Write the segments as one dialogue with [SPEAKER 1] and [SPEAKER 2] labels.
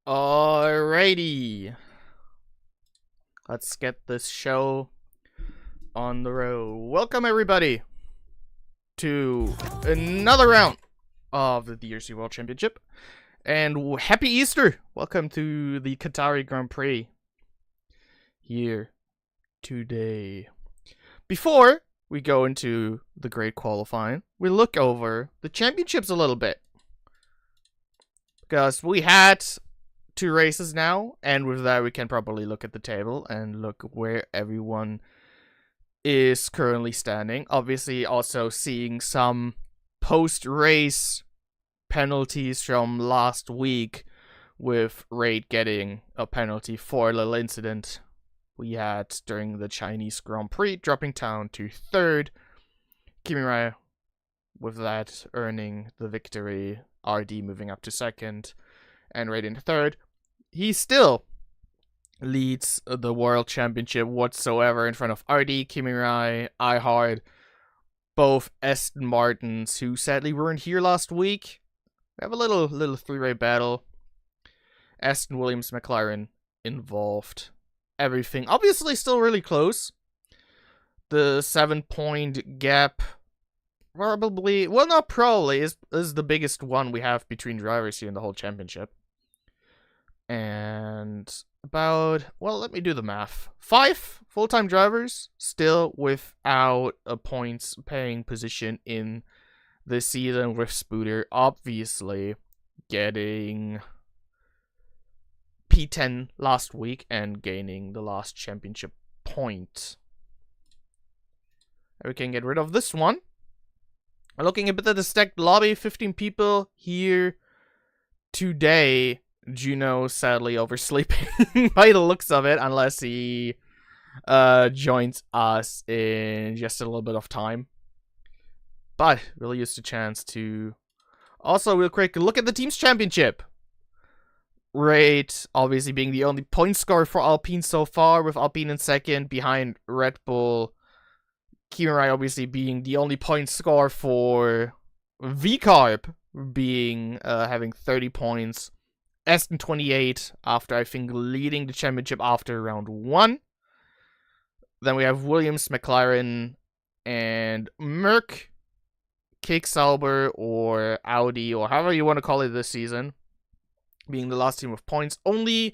[SPEAKER 1] Alrighty, let's get this show on the road. Welcome everybody to another round of the DRC World Championship, and happy Easter! Welcome to the Qatar Grand Prix here today. Before we go into the great qualifying, we look over the championships a little bit, because we had 2 races now, and with that we can probably look at the table and look where everyone is currently standing. Obviously also seeing some post-race penalties from last week, with Raid getting a penalty for a little incident we had during the Chinese Grand Prix, dropping down to 3rd. Kimirai with that earning the victory, RD moving up to 2nd, and Raid in 3rd. He still leads the World Championship whatsoever in front of RD, Kimirai, iHard, both Aston Martins, who sadly weren't here last week. We have a little 3-way battle. Aston, Williams, McLaren involved. Everything obviously still really close. The 7-point gap probably, well, not probably, is the biggest one we have between drivers here in the whole championship. And about, well, let me do the math. 5 full-time drivers still without a points paying position in this season, with Spooter obviously getting P10 last week and gaining the last championship point. We can get rid of this one. Looking a bit at the stacked lobby, 15 people here today. Juno sadly oversleeping by the looks of it, unless he joins us in just a little bit of time. But we'll use the chance to also real quick look at the team's championship. Raid obviously being the only point scorer for Alpine so far, with Alpine in 2nd behind Red Bull. Kimirai obviously being the only point scorer for VCarb, being having 30 points. Aston 28 after, I think, leading the championship after round 1. Then we have Williams, McLaren, and Merc, Kick Sauber, or Audi, or however you want to call it this season, being the last team with points. Only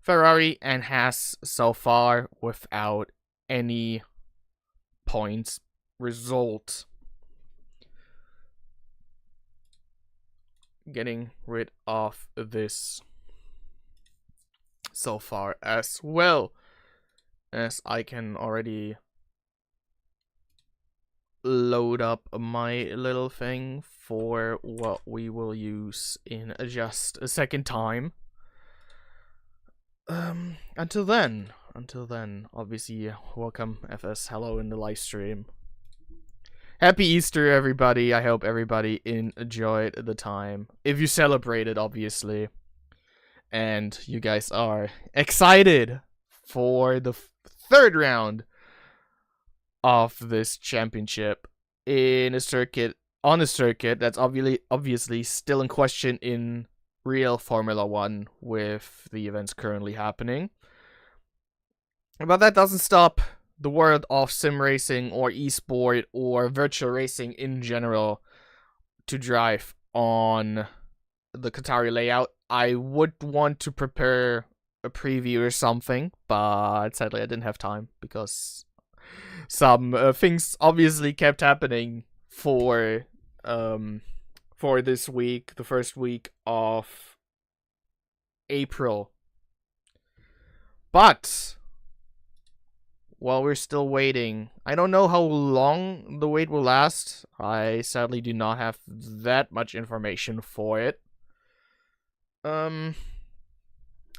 [SPEAKER 1] Ferrari and Haas so far without any points result. Getting rid of this so far, as well as I can already load up my little thing for what we will use in just a second time. Until then, obviously, welcome FS, hello in the live stream. Happy Easter, everybody. I hope everybody enjoyed the time. If you celebrated, obviously. And you guys are excited for the 3rd round of this championship in a circuit, on a circuit that's obviously still in question in real Formula 1 with the events currently happening. But that doesn't stop the world of sim racing or esport or virtual racing in general to drive on the Qatari layout. I would want to prepare a preview or something, but sadly I didn't have time because some things obviously kept happening for this week, the first week of April. But while we're still waiting, I don't know how long the wait will last. I sadly do not have that much information for it.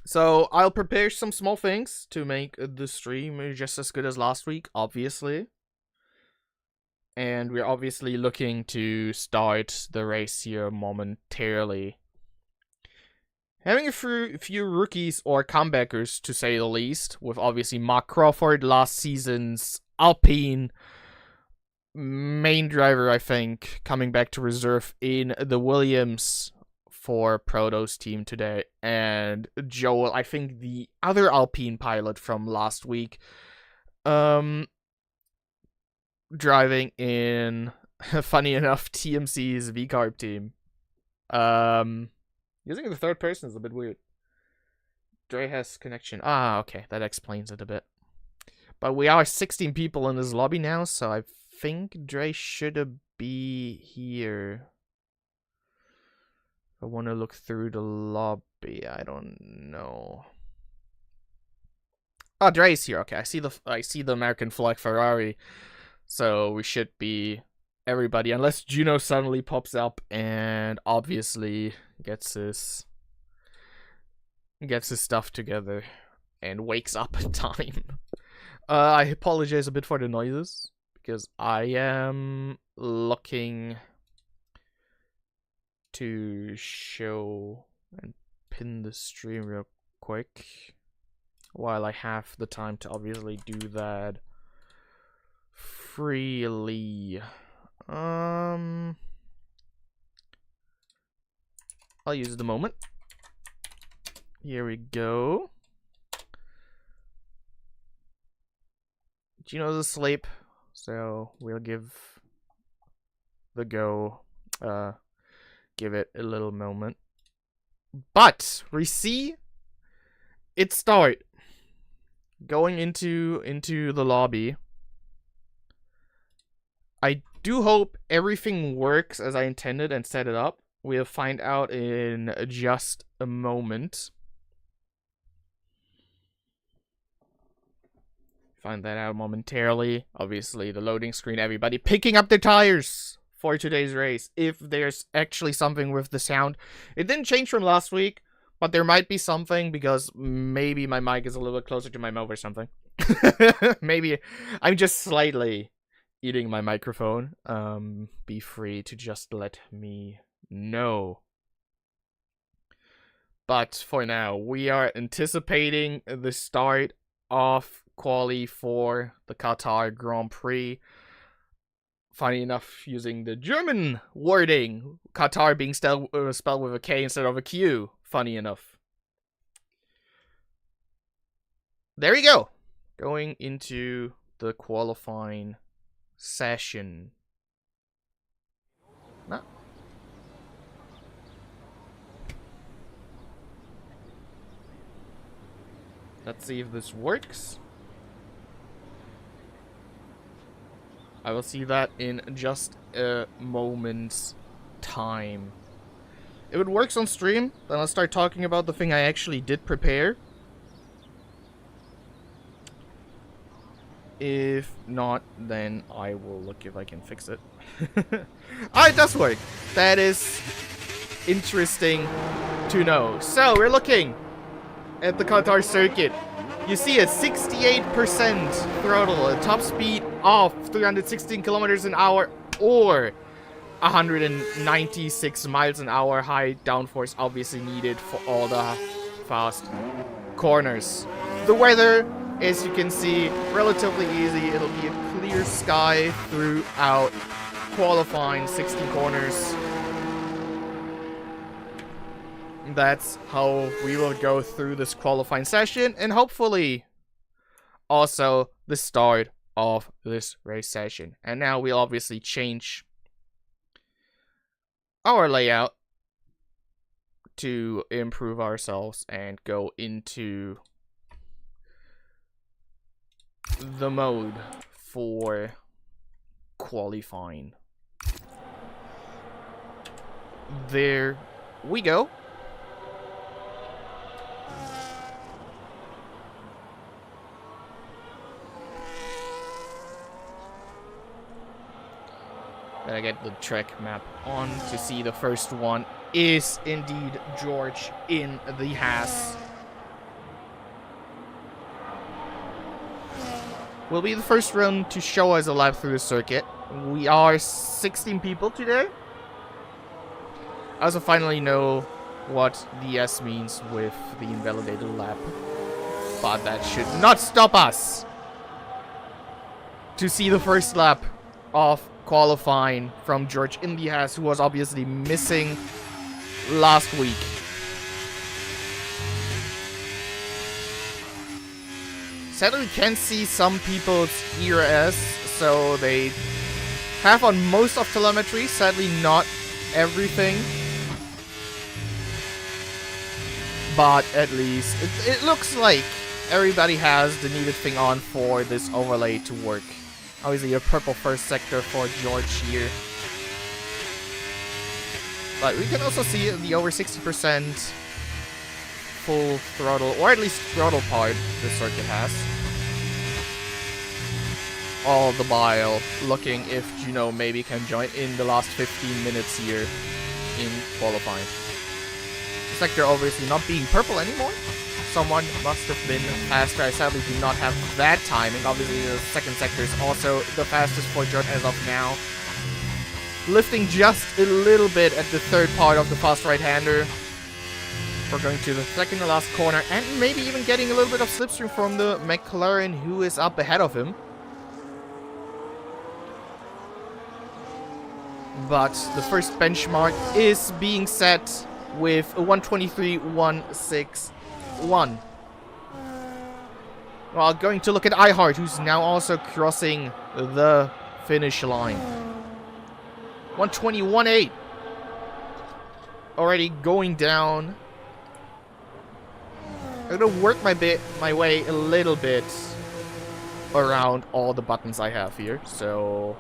[SPEAKER 1] So I'll prepare some small things to make the stream just as good as last week, obviously. And we're obviously looking to start the race here momentarily. Having a few rookies or comebackers, to say the least, with obviously Mark Crawford, last season's Alpine main driver, I think, coming back to reserve in the Williams for Proto's team today, and Joel, I think the other Alpine pilot from last week, driving in, funny enough, TMC's VCarb team. Using the third person is a bit weird. Dre has connection. Ah, okay, that explains it a bit. But we are 16 people in this lobby now, so I think Dre should be here. I want to look through the lobby. I don't know. Oh, Dre's here. Okay, I see the American flag Ferrari. So we should be everybody, unless Juno suddenly pops up and obviously gets his stuff together and wakes up in time. I apologize a bit for the noises because I am looking to show and pin the stream real quick while I have the time to obviously do that freely. I'll use the moment. Here we go. Gino's asleep, so we'll give the go. Give it a little moment. But we see it start going into the lobby. I do hope everything works as I intended and set it up. We'll find out in just a moment. Find that out momentarily. Obviously, the loading screen, everybody picking up their tires for today's race. If there's actually something with the sound. It didn't change from last week, but there might be something because maybe my mic is a little bit closer to my mouth or something. Maybe I'm just slightly eating my microphone. Be free to just let me know. But for now, we are anticipating the start of quali for the Qatar Grand Prix. Funny enough, using the German wording, Qatar being spelled with a K instead of a Q. Funny enough. There we go. Going into the qualifying session. No. Let's see if this works. I will see that in just a moment's time. If it works on stream, then I'll start talking about the thing I actually did prepare. If not, then I will look if I can fix it. Ah, it does work. That is interesting to know. So, we're looking at the Qatar circuit. You see a 68% throttle, a top speed of 316 kilometers an hour or 196 miles an hour. High downforce obviously needed for all the fast corners. The weather, as you can see, relatively easy. It'll be a clear sky throughout qualifying 60 corners. That's how we will go through this qualifying session, and hopefully also the start of this race session. And now we'll obviously change our layout to improve ourselves and go into the mode for qualifying. There we go. Gotta get the track map on to see the first one is indeed George in the Haas. Will be the first run to show us a lap through the circuit. We are 16 people today. I also finally know what DS means with the invalidated lap. But that should not stop us to see the first lap of qualifying from George in the Haas, who was obviously missing last week. Sadly, we can see some people's ERS, so they have on most of telemetry, sadly not everything. But at least, it looks like everybody has the needed thing on for this overlay to work. Obviously a purple first sector for George here. But we can also see the over 60% full throttle, or at least throttle part the circuit has. All the while looking if Juno maybe can join in the last 15 minutes here in qualifying. The sector obviously not being purple anymore. Someone must have been faster. I sadly do not have that timing. Obviously the second sector is also the fastest for George as of now. Lifting just a little bit at the third part of the fast right-hander. We're going to the second to last corner and maybe even getting a little bit of slipstream from the McLaren who is up ahead of him. But the first benchmark is being set with a 1:23.161. Well, going to look at iHeart, who's now also crossing the finish line. 1:21.8. Already going down. I'm gonna work my way a little bit around all the buttons I have here. So,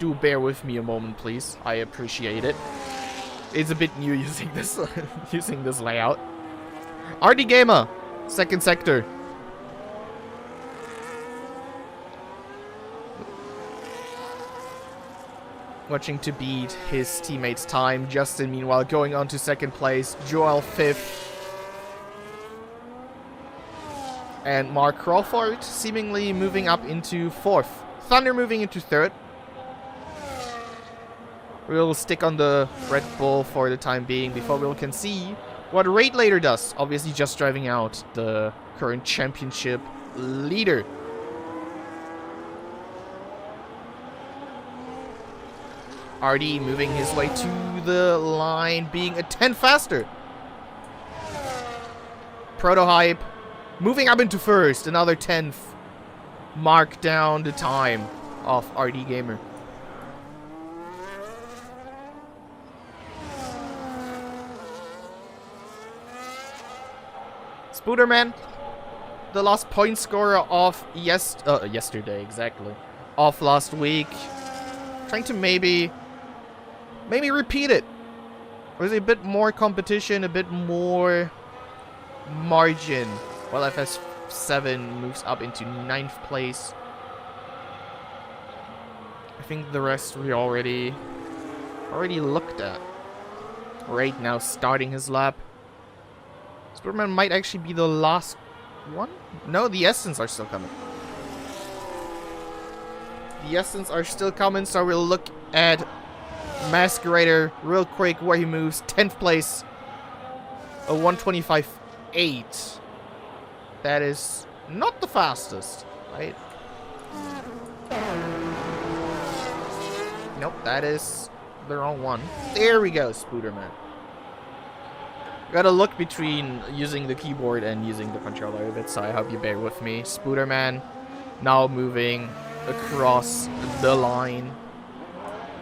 [SPEAKER 1] do bear with me a moment, please. I appreciate it. It's a bit new using this using this layout. RD Gamer, second sector. Watching to beat his teammates' time. Justin, meanwhile, going on to second place. Joel, fifth. And Mark Crawford seemingly moving up into fourth. Thunder moving into third. We'll stick on the Red Bull for the time being before we can see what Raid later does. Obviously just driving out the current championship leader. RD moving his way to the line, being a 10 faster. Prototype moving up into first, another 10th. Mark down the time of RD Gamer. Spooderman, the last point scorer of yesterday, exactly, of last week. Trying to maybe repeat it. There's a bit more competition, a bit more margin. Well, FS7 moves up into 9th place. I think the rest we already looked at. Right now, starting his lap. Superman might actually be the last one? No, the Essence are still coming. The Essence are still coming, so we'll look at Masquerader real quick where he moves. 10th place. A 1:25.8. That is not the fastest, right? Nope, that is the wrong one. There we go, Spooderman. Gotta look between using the keyboard and using the controller a bit, so I hope you bear with me. Spooderman now moving across the line.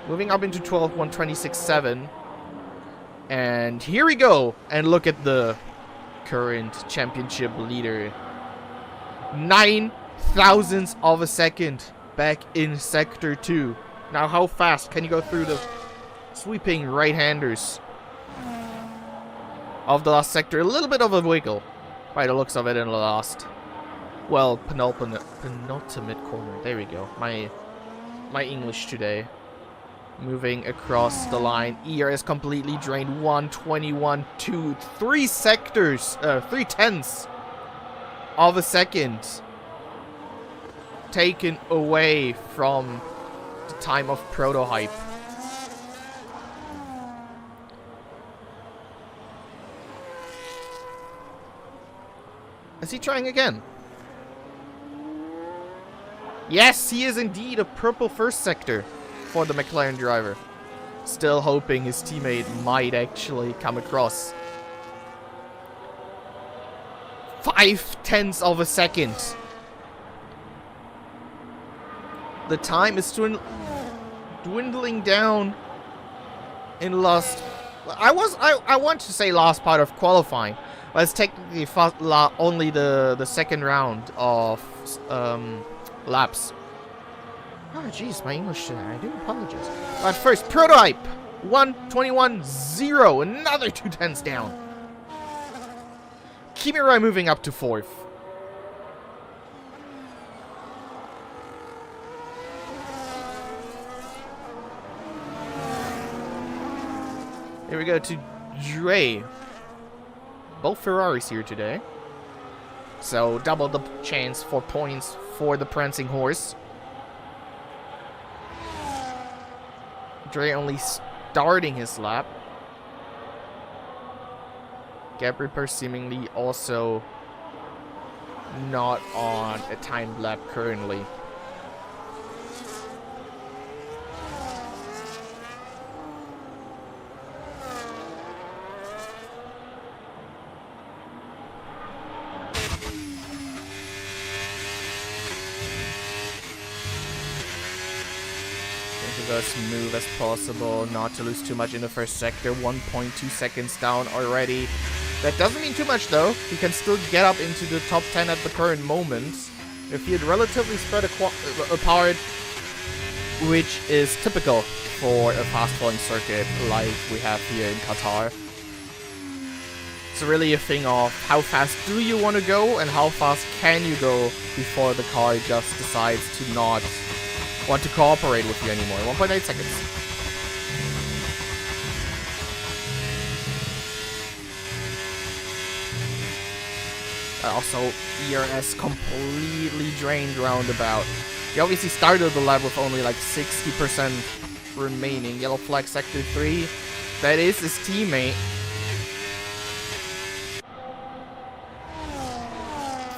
[SPEAKER 1] Moving up into 12th, 1:26.7. And here we go. And look at the current championship leader. 9 thousandths of a second back in Sector 2. Now how fast can you go through the sweeping right-handers of the last sector? A little bit of a wiggle by the looks of it in the last, well, penultimate corner. There we go. My English today. Moving across the line. ERS completely drained. 1:21.2. 3 sectors, 3 tenths of a second taken away from the time of Prototype. Is he trying again? Yes, he is indeed a purple first sector for the McLaren driver. Still hoping his teammate might actually come across. 0.5 of a second. The time is dwindling down in last. I want to say last part of qualifying, but it's technically only the second round of laps. Oh jeez, my English, I do apologize. But first, prototype 1:21.0, another 2/10 down. Kimirai moving up to 4th. Here we go to Dre. Both Ferraris here today. So double the chance for points for the prancing horse. Dre only starting his lap. Gabriper seemingly also not on a timed lap currently. As smooth as possible, not to lose too much in the first sector. 1.2 seconds down already. That doesn't mean too much though. He can still get up into the top 10 at the current moment. If he had relatively spread apart, which is typical for a fast-falling circuit like we have here in Qatar. It's really a thing of how fast do you want to go and how fast can you go before the car just decides to not want to cooperate with you anymore. 1.8 seconds. Also, ERS completely drained roundabout. He obviously started the lap with only like 60% remaining. Yellow flag sector 3. That is his teammate.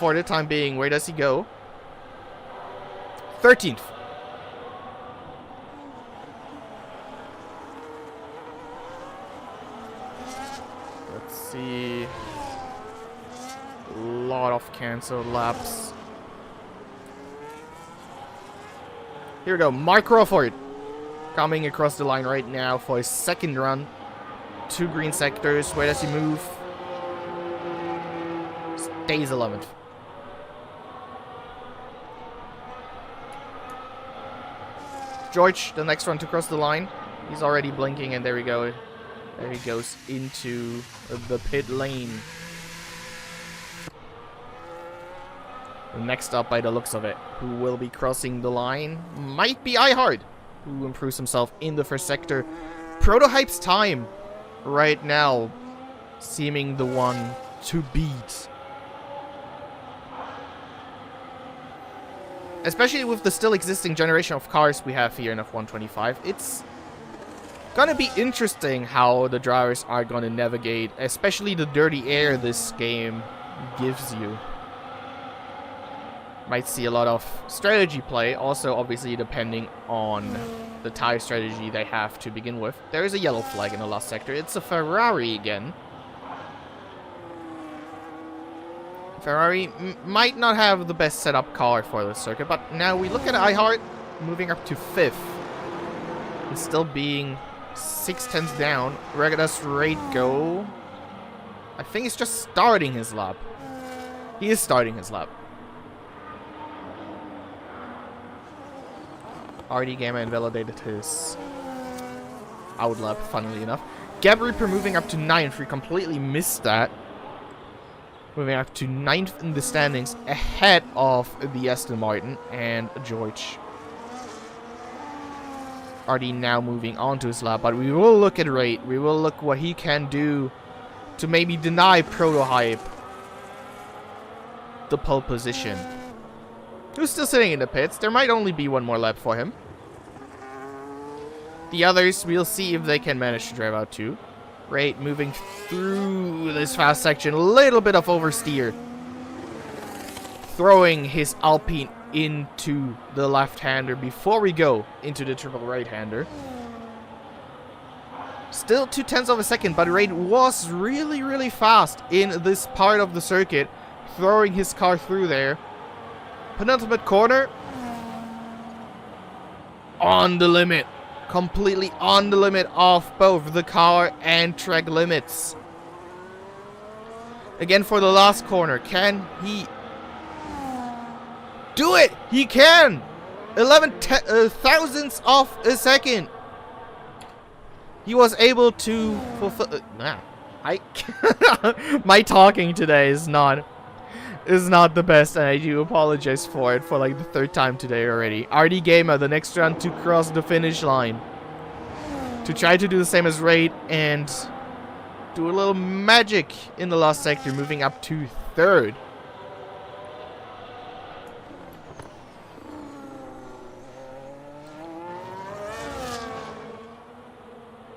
[SPEAKER 1] For the time being, where does he go? 13th. See, a lot of cancelled laps. Here we go, Mark Crawford coming across the line right now for his second run. 2 green sectors. Where does he move? Stays 11th. George, the next one to cross the line. He's already blinking, and there we go. There he goes into the pit lane. Next up, by the looks of it, who will be crossing the line might be iHeart, who improves himself in the first sector. Prototype's time right now seeming the one to beat. Especially with the still existing generation of cars we have here in F125. It's gonna be interesting how the drivers are gonna navigate, especially the dirty air this game gives you. Might see a lot of strategy play, also obviously depending on the tire strategy they have to begin with. There is a yellow flag in the last sector. It's a Ferrari again. Ferrari might not have the best setup car for the circuit, but now we look at iHeart moving up to 5th and still being 6/10 down. Where does Raid go? I think he's just starting his lap. He is starting his lap. RD Gamma invalidated his out lap, funnily enough. Gabriper moving up to 9th. We completely missed that. Moving up to 9th in the standings, ahead of the Aston Martin and George. RD now moving on to his lap, but we will look at Raid. We will look what he can do to maybe deny Prototype the pole position. Who's still sitting in the pits? There might only be one more lap for him. The others, we'll see if they can manage to drive out too. Raid moving through this fast section. A little bit of oversteer. Throwing his Alpine into the left-hander before we go into the triple right-hander. Still 0.2 of a second, but Raid was really, really fast in this part of the circuit, throwing his car through there. Penultimate corner. On the limit. Completely on the limit of both the car and track limits. Again for the last corner. Can he do it? He can! 11 thousandths of a second. He was able to fulfill... my talking today is not the best, and I do apologize for it for like the 3rd time today already. RD Gamer, the next round to cross the finish line. To try to do the same as Raid and do a little magic in the last sector, moving up to 3rd.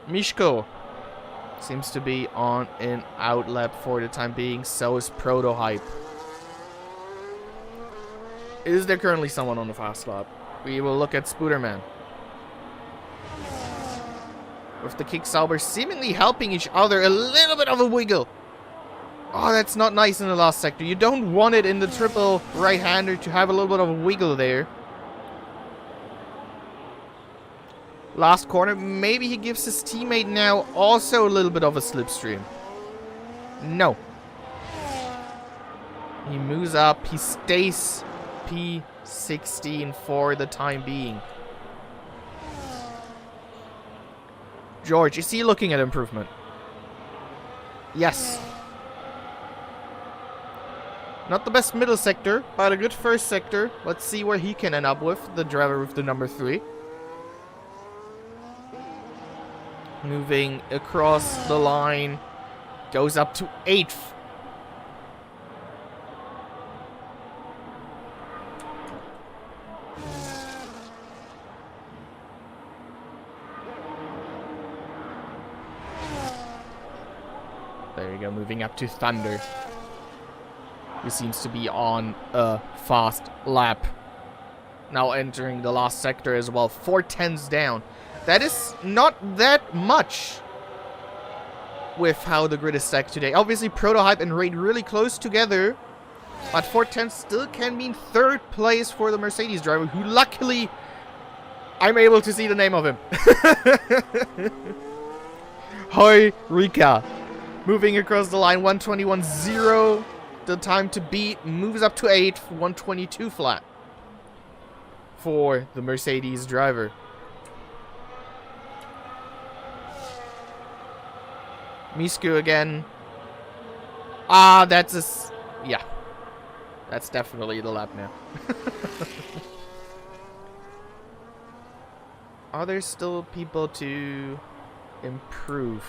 [SPEAKER 1] Mishko seems to be on an out lap for the time being, so is Protohype. Is there currently someone on the fast lap? We will look at Spooderman. With the kick Sauber seemingly helping each other, a little bit of a wiggle. Oh, that's not nice in the last sector. You don't want it in the triple right-hander to have a little bit of a wiggle there. Last corner, maybe he gives his teammate now also a little bit of a slipstream. No. He moves up, he stays P16 for the time being. George, is he looking at improvement? Yes. Not the best middle sector, but a good first sector. Let's see where he can end up with, the driver with the number 3. Moving across the line, goes up to 8th. There you go, moving up to Thunder. He seems to be on a fast lap. Now entering the last sector as well, 4/10 down. That is not that much with how the grid is stacked today. Obviously, Protohype and Raid really close together, but 4/10 still can mean 3rd place for the Mercedes driver, who luckily I'm able to see the name of him. Hoi Rika. Moving across the line, 1:21.0. The time to beat moves up to 8th, 1:22 flat for the Mercedes driver. Misku again. Ah, that's a... yeah. That's definitely the lap now. Are there still people to improve?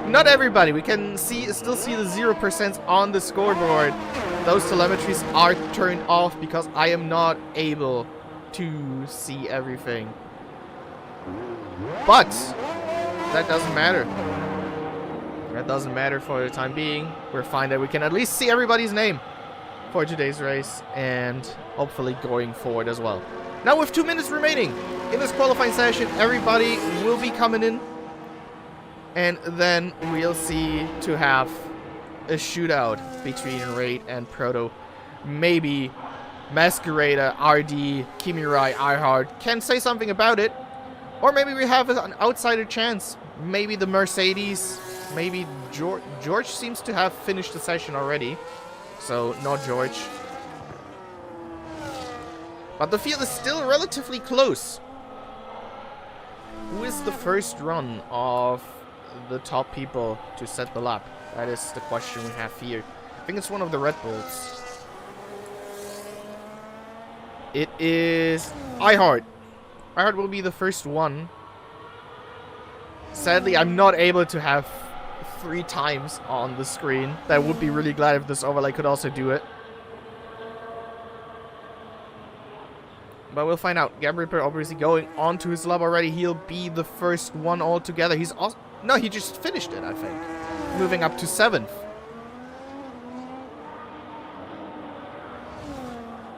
[SPEAKER 1] Not everybody. We can still see the 0% on the scoreboard. Those telemetries are turned off because I am not able to see everything. But that doesn't matter. That doesn't matter for the time being. We're fine that we can at least see everybody's name for today's race, and hopefully going forward as well. Now with 2 minutes remaining in this qualifying session, everybody will be coming in, and then we'll see to have a shootout between Raid and Proto. Maybe Masquerader, RD, Kimirai, iHeart can say something about it. Or maybe we have an outsider chance. Maybe the Mercedes, maybe George. George seems to have finished the session already. So, not George. But the field is still relatively close. Who is the first run of the top people to set the lap? That is the question we have here. I think it's one of the Red Bulls. It is iHeart. iHeart will be the first one. Sadly, I'm not able to have 3 times on the screen. That would be really glad if this overlay could also do it. But we'll find out. Gab Ripper obviously going onto his lap already. He'll be the first one altogether. He's also... no, he just finished it, I think. Moving up to 7th.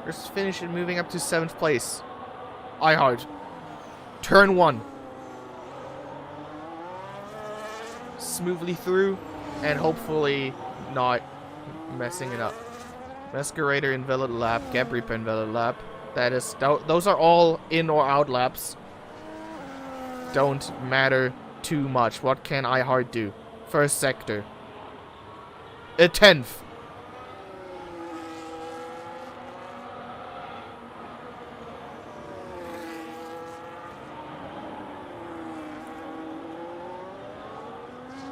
[SPEAKER 1] Let's finish it moving up to 7th place. iHeart. Turn 1. Smoothly through, and hopefully not messing it up. Masquerader invalid lap, Gap Reaper invalid lap. That is, those are all in or out laps. Don't matter too much. What can iHeart do? First sector. A 10th.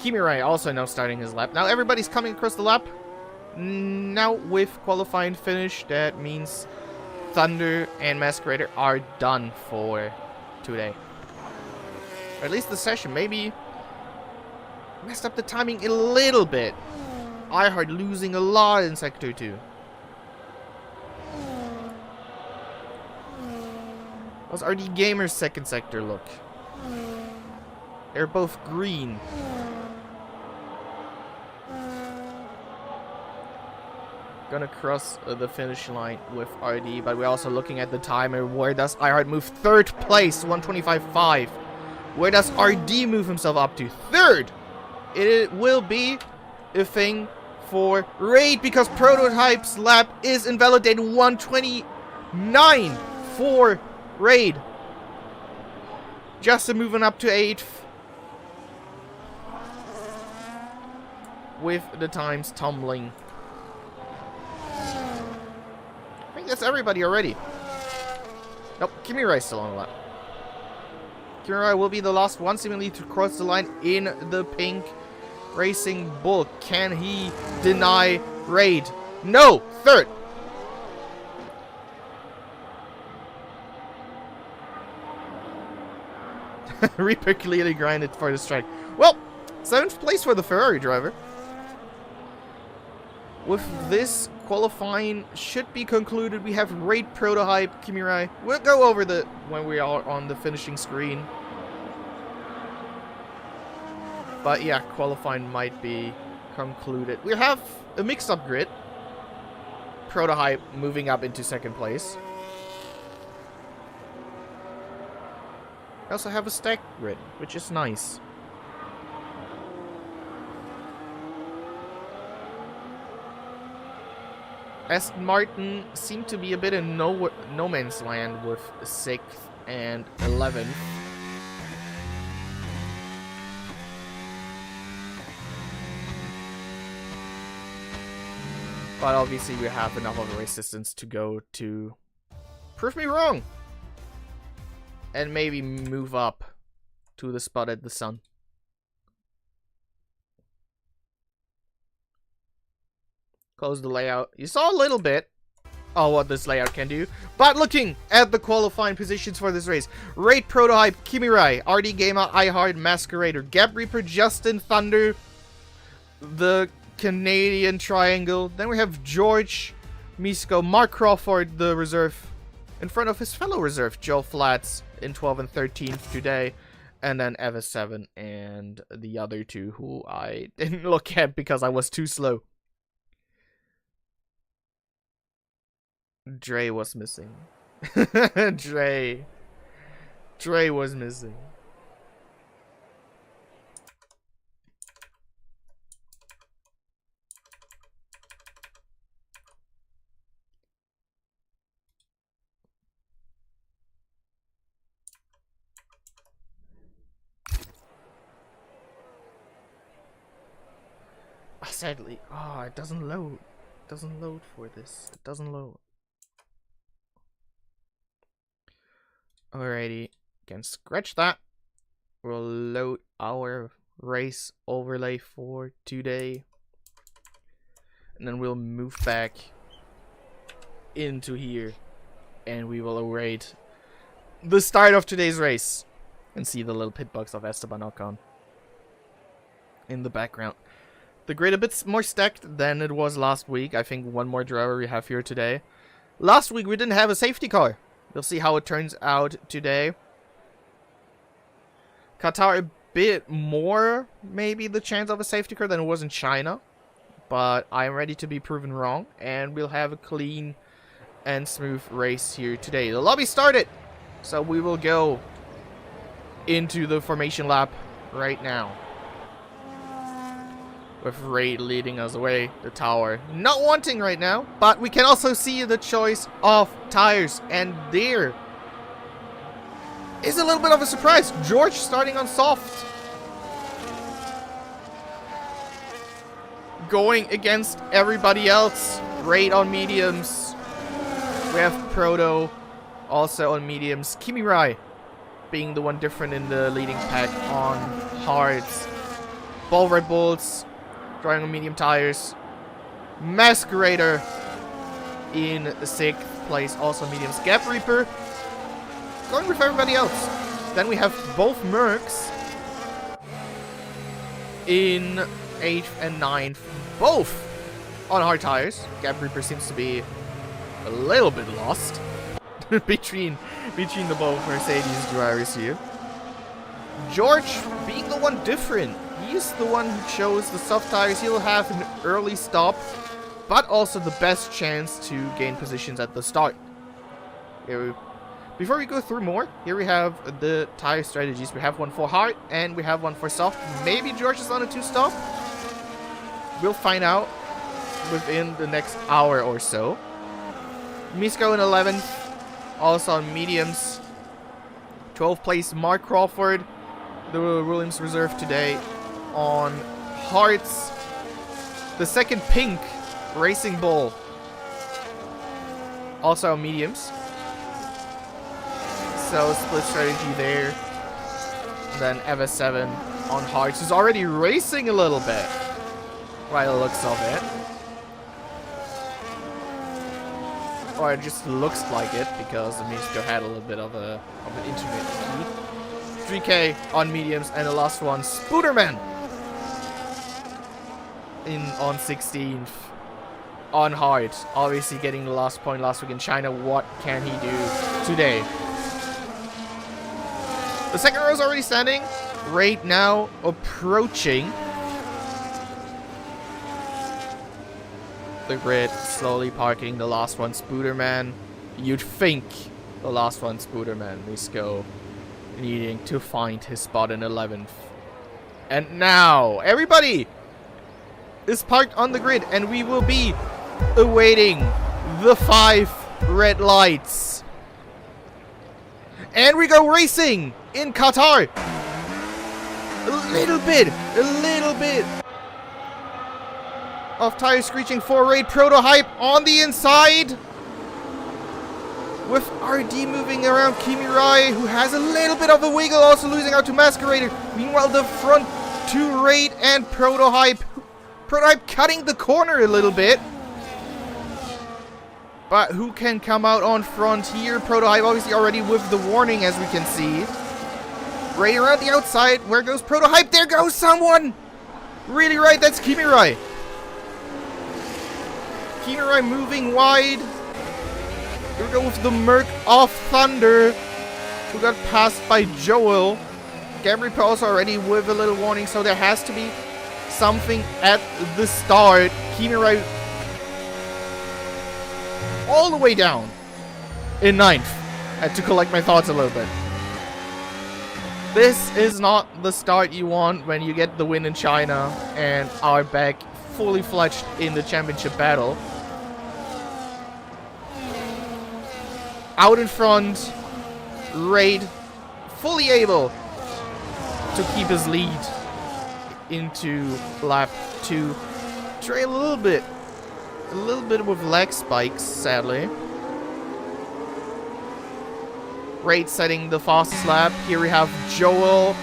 [SPEAKER 1] Kimirai also now starting his lap. Now everybody's coming across the lap. Now with qualifying finish, that means Thunder and Masquerader are done for today. Or at least the session. Maybe messed up the timing a little bit. iHeart losing a lot in Sector 2. How's RD Gamer's second sector look? They're both green. Gonna cross the finish line with RD, but we're also looking at the timer. Where does iHeart move? 3rd place, 125.5. Where does RD move himself up to? 3rd! It will be a thing for Raid, because Prototype's lap is invalidated. 129 for Raid. Justin moving up to 8th. With the times tumbling. I think that's everybody already. Nope, Kimirai's still on the lap. Kimirai will be the last one seemingly to cross the line in the pink Racing Bull. Can he deny Raid? No! 3rd! Reaper clearly grinded for the strike. Well, 7th place for the Ferrari driver. With this, qualifying should be concluded. We have Raid, Prototype, Kimirai. We'll go over the when we are on the finishing screen. But yeah, qualifying might be concluded. We have a mixed-up grid. Prototype moving up into 2nd place. We also have a stacked grid, which is nice. Aston Martin seemed to be a bit in no man's land with 6th and 11th. But obviously we have enough of a race distance to go to prove me wrong. And maybe move up to the spot at the sun. Close the layout. You saw a little bit of what this layout can do. But looking at the qualifying positions for this race. Raid, Prototype, Kimirai, RD Gamer, iHeart, Masquerader, Gap Reaper, Justin, Thunder, the Canadian Triangle. Then we have George, Misko, Mark Crawford, the reserve, in front of his fellow reserve, Joe Flats, in 12th and 13th today. And then Eva 7 and the other two who I didn't look at because I was too slow. Dre was missing. Dre was missing. Sadly, it doesn't load. It doesn't load for this. It doesn't load. Alrighty, can scratch that. We'll load our race overlay for today. And then we'll move back into here. And we will await the start of today's race. And see the little pit box of Esteban Ocon in the background. The grid a bit more stacked than it was last week. I think one more driver we have here today. Last week we didn't have a safety car. We'll see how it turns out today. Qatar a bit more, maybe, the chance of a safety car than it was in China. But I'm ready to be proven wrong. And we'll have a clean and smooth race here today. The lobby started, so we will go into the formation lap right now. With Raid leading us away, the tower not wanting right now, but we can also see the choice of tires, and there is a little bit of a surprise. George starting on soft, going against everybody else. Raid on mediums. We have Proto also on mediums. Kimi Rai being the one different in the leading pack on hards. Ball Red Bulls driving on medium tires. Masquerader in 6th place, also mediums. Gap Reaper going with everybody else. Then we have both Mercs in 8th and 9th, both on hard tires. Gap Reaper seems to be a little bit lost between the both Mercedes drivers here. George being the one different. He's the one who chose the soft tires. He'll have an early stop, but also the best chance to gain positions at the start. Before we go through more, here we have the tire strategies. We have one for hard and we have one for soft. Maybe George is on a 2-stop. We'll find out within the next hour or so. Misko in 11th, also on mediums. 12th place, Mark Crawford, the Williams reserve today on hards. The second pink, Racing Bull, also on mediums. So split strategy there. And then Eva 7 on hards, who's already racing a little bit by the looks of it. Or it just looks like it, because the Misko had a little bit of an intermittent heat. 3K on mediums, and the last one, Spooderman on 16th on hard. Obviously getting the last point last week in China. What can he do today? The second row is already standing. Raid now approaching the grid, slowly parking. The last one, Spooderman. You'd think the last one, Spooderman. Misko needing to find his spot in 11th. And now everybody is parked on the grid, and we will be awaiting the 5 red lights. And we go racing in Qatar. A little bit of tire screeching for Raid. Prototype on the inside, with RD moving around Kimi Rai, who has a little bit of a wiggle, also losing out to Masquerader. Meanwhile, the front two, Raid and Prototype. Prototype cutting the corner a little bit. But who can come out on front here? Prototype obviously already with the warning, as we can see. Raid around the outside. Where goes Prototype? There goes someone! Really right, that's Kimi Rai. Kimi Rai moving wide. Here we go with the Merc of Thunder, who got passed by Joel. Gabriel also already with a little warning, so there has to be something at the start. Kimi Rai all the way down in 9th. I had to collect my thoughts a little bit. This is not the start you want when you get the win in China and are back fully fledged in the championship battle. Out in front, Raid fully able to keep his lead into lap 2. Trail a little bit with lag spikes, sadly. Raid setting the fastest lap. Here we have Joel,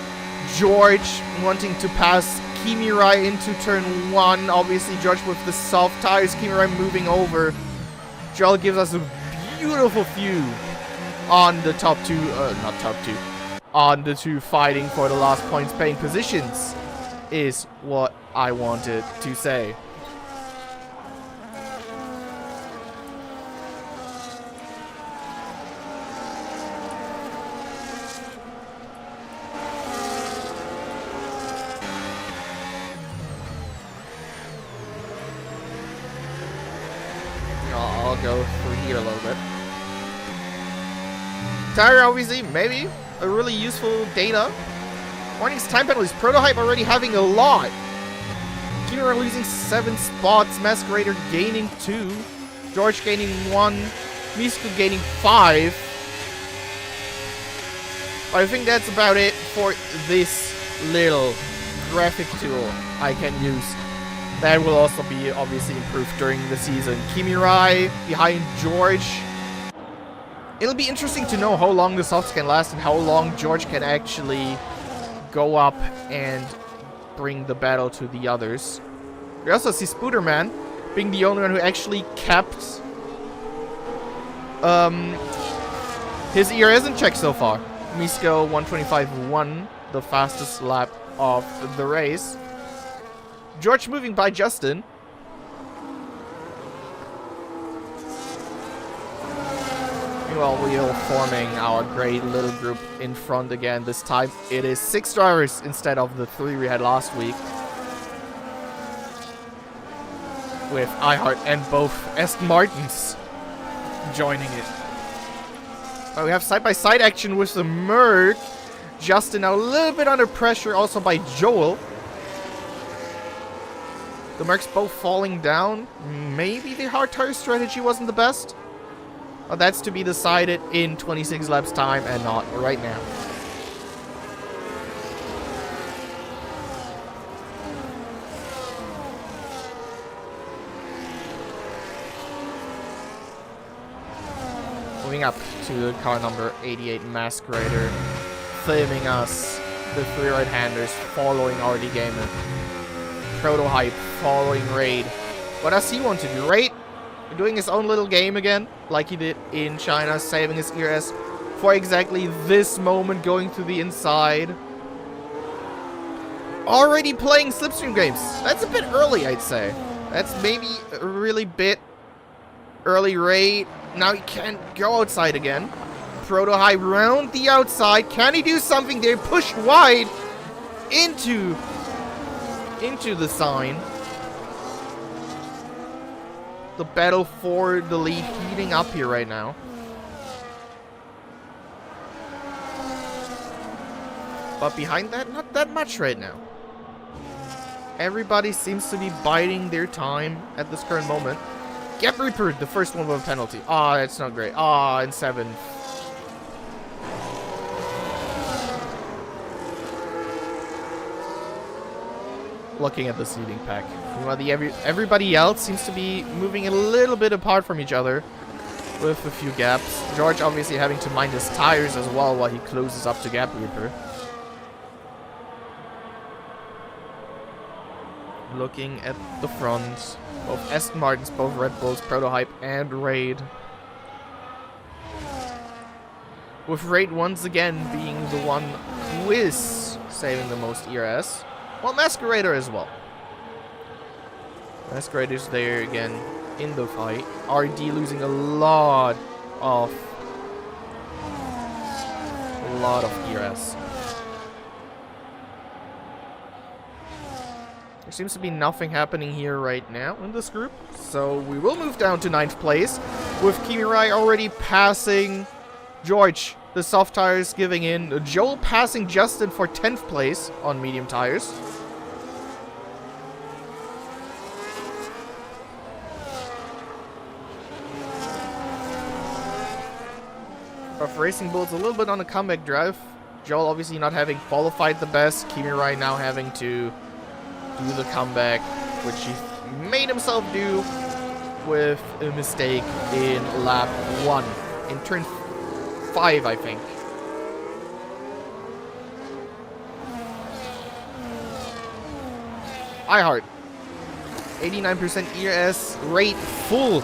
[SPEAKER 1] George wanting to pass Kimi Rai into turn 1. Obviously, George with the soft tires. Kimi Rai moving over. Joel gives us a beautiful view on the top two, on the two fighting for the last points paying positions, is what I wanted to say. I'll go through here a little bit. Tire, obviously, maybe a really useful data. Warnings, time penalties. Prototype already having a lot. Kira losing 7 spots. Masquerader gaining 2. George gaining 1. Misko gaining 5. But I think that's about it for this little graphic tool I can use. That will also be obviously improved during the season. Kimirai behind George. It'll be interesting to know how long the softs can last and how long George can actually go up and bring the battle to the others. We also see Spooderman being the only one who actually kept his ERS in check so far. Misko 125.1, the fastest lap of the race. George moving by Justin. Meanwhile, we are forming our great little group in front again. This time it is 6 drivers instead of the 3 we had last week. With iHeart and both Aston Martins joining it. But we have side-by-side action with the Merc. Justin now a little bit under pressure also by Joel. The Mercs both falling down. Maybe the hard tire strategy wasn't the best. But that's to be decided in 26 laps time and not right now. Moving up to car number 88 Masquerader. Filming us. The 3 right-handers following RD Gamer. Prototype following Raid. What does he want to do? Raid doing his own little game again, like he did in China, saving his ERS for exactly this moment, going to the inside. Already playing slipstream games. That's a bit early, I'd say. That's maybe a really bit early. Raid. Now he can't go outside again. Prototype round the outside. Can he do something there? Pushed wide into the sign. The battle for the lead heating up here right now. But behind that, not that much right now. Everybody seems to be biding their time at this current moment. Gap Reaper, the first one with a penalty. Ah, that's not great. Ah, in 7th. Looking at the seating pack. Well, everybody else seems to be moving a little bit apart from each other with a few gaps. George obviously having to mind his tires as well while he closes up to Gap Reaper. Looking at the front. Both Aston Martins, both Red Bulls, Prototype, and Raid. With Raid once again being the one who is saving the most ERS. Well, Masquerader as well. Masquerader's there again in the fight. RD losing a lot of ERS. There seems to be nothing happening here right now in this group. So we will move down to 9th place with Kimirai already passing George. The soft tires giving in. Joel passing Justin for 10th place on medium tires. But Racing Bull's a little bit on a comeback drive. Joel obviously not having qualified the best. Kimirai now having to do the comeback, which he made himself do with a mistake in lap 1. In turn 5, I think. iHeart. 89% ERS rate full.